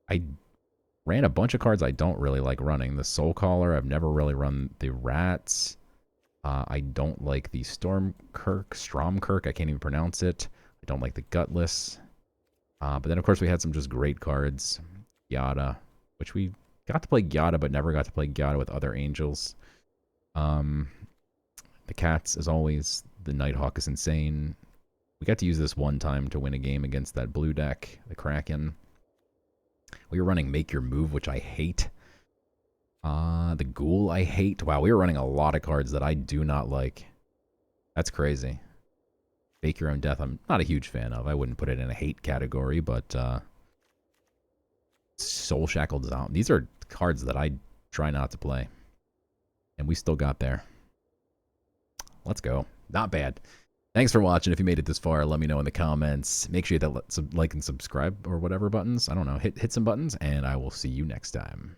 I ran a bunch of cards I don't really like running. The Soul Caller, I've never really run the Rats. I don't like the Stromkirk, I can't even pronounce it. I don't like the Gutless. But then, of course, we had some just great cards. Yada, which we got to play Yada, but never got to play Yada with other Angels. The Cats, as always. The Nighthawk is insane. We got to use this one time to win a game against that blue deck, the Kraken. We were running Make Your Move, which I hate. The Ghoul, I hate. Wow, we were running a lot of cards that I do not like. That's crazy. Fake Your Own Death, I'm not a huge fan of. I wouldn't put it in a hate category, but Soul Shackled Zombie. These are cards that I try not to play. And we still got there. Let's go. Not bad. Thanks for watching. If you made it this far, let me know in the comments. Make sure you hit that like and subscribe or whatever buttons. I don't know. Hit some buttons, and I will see you next time.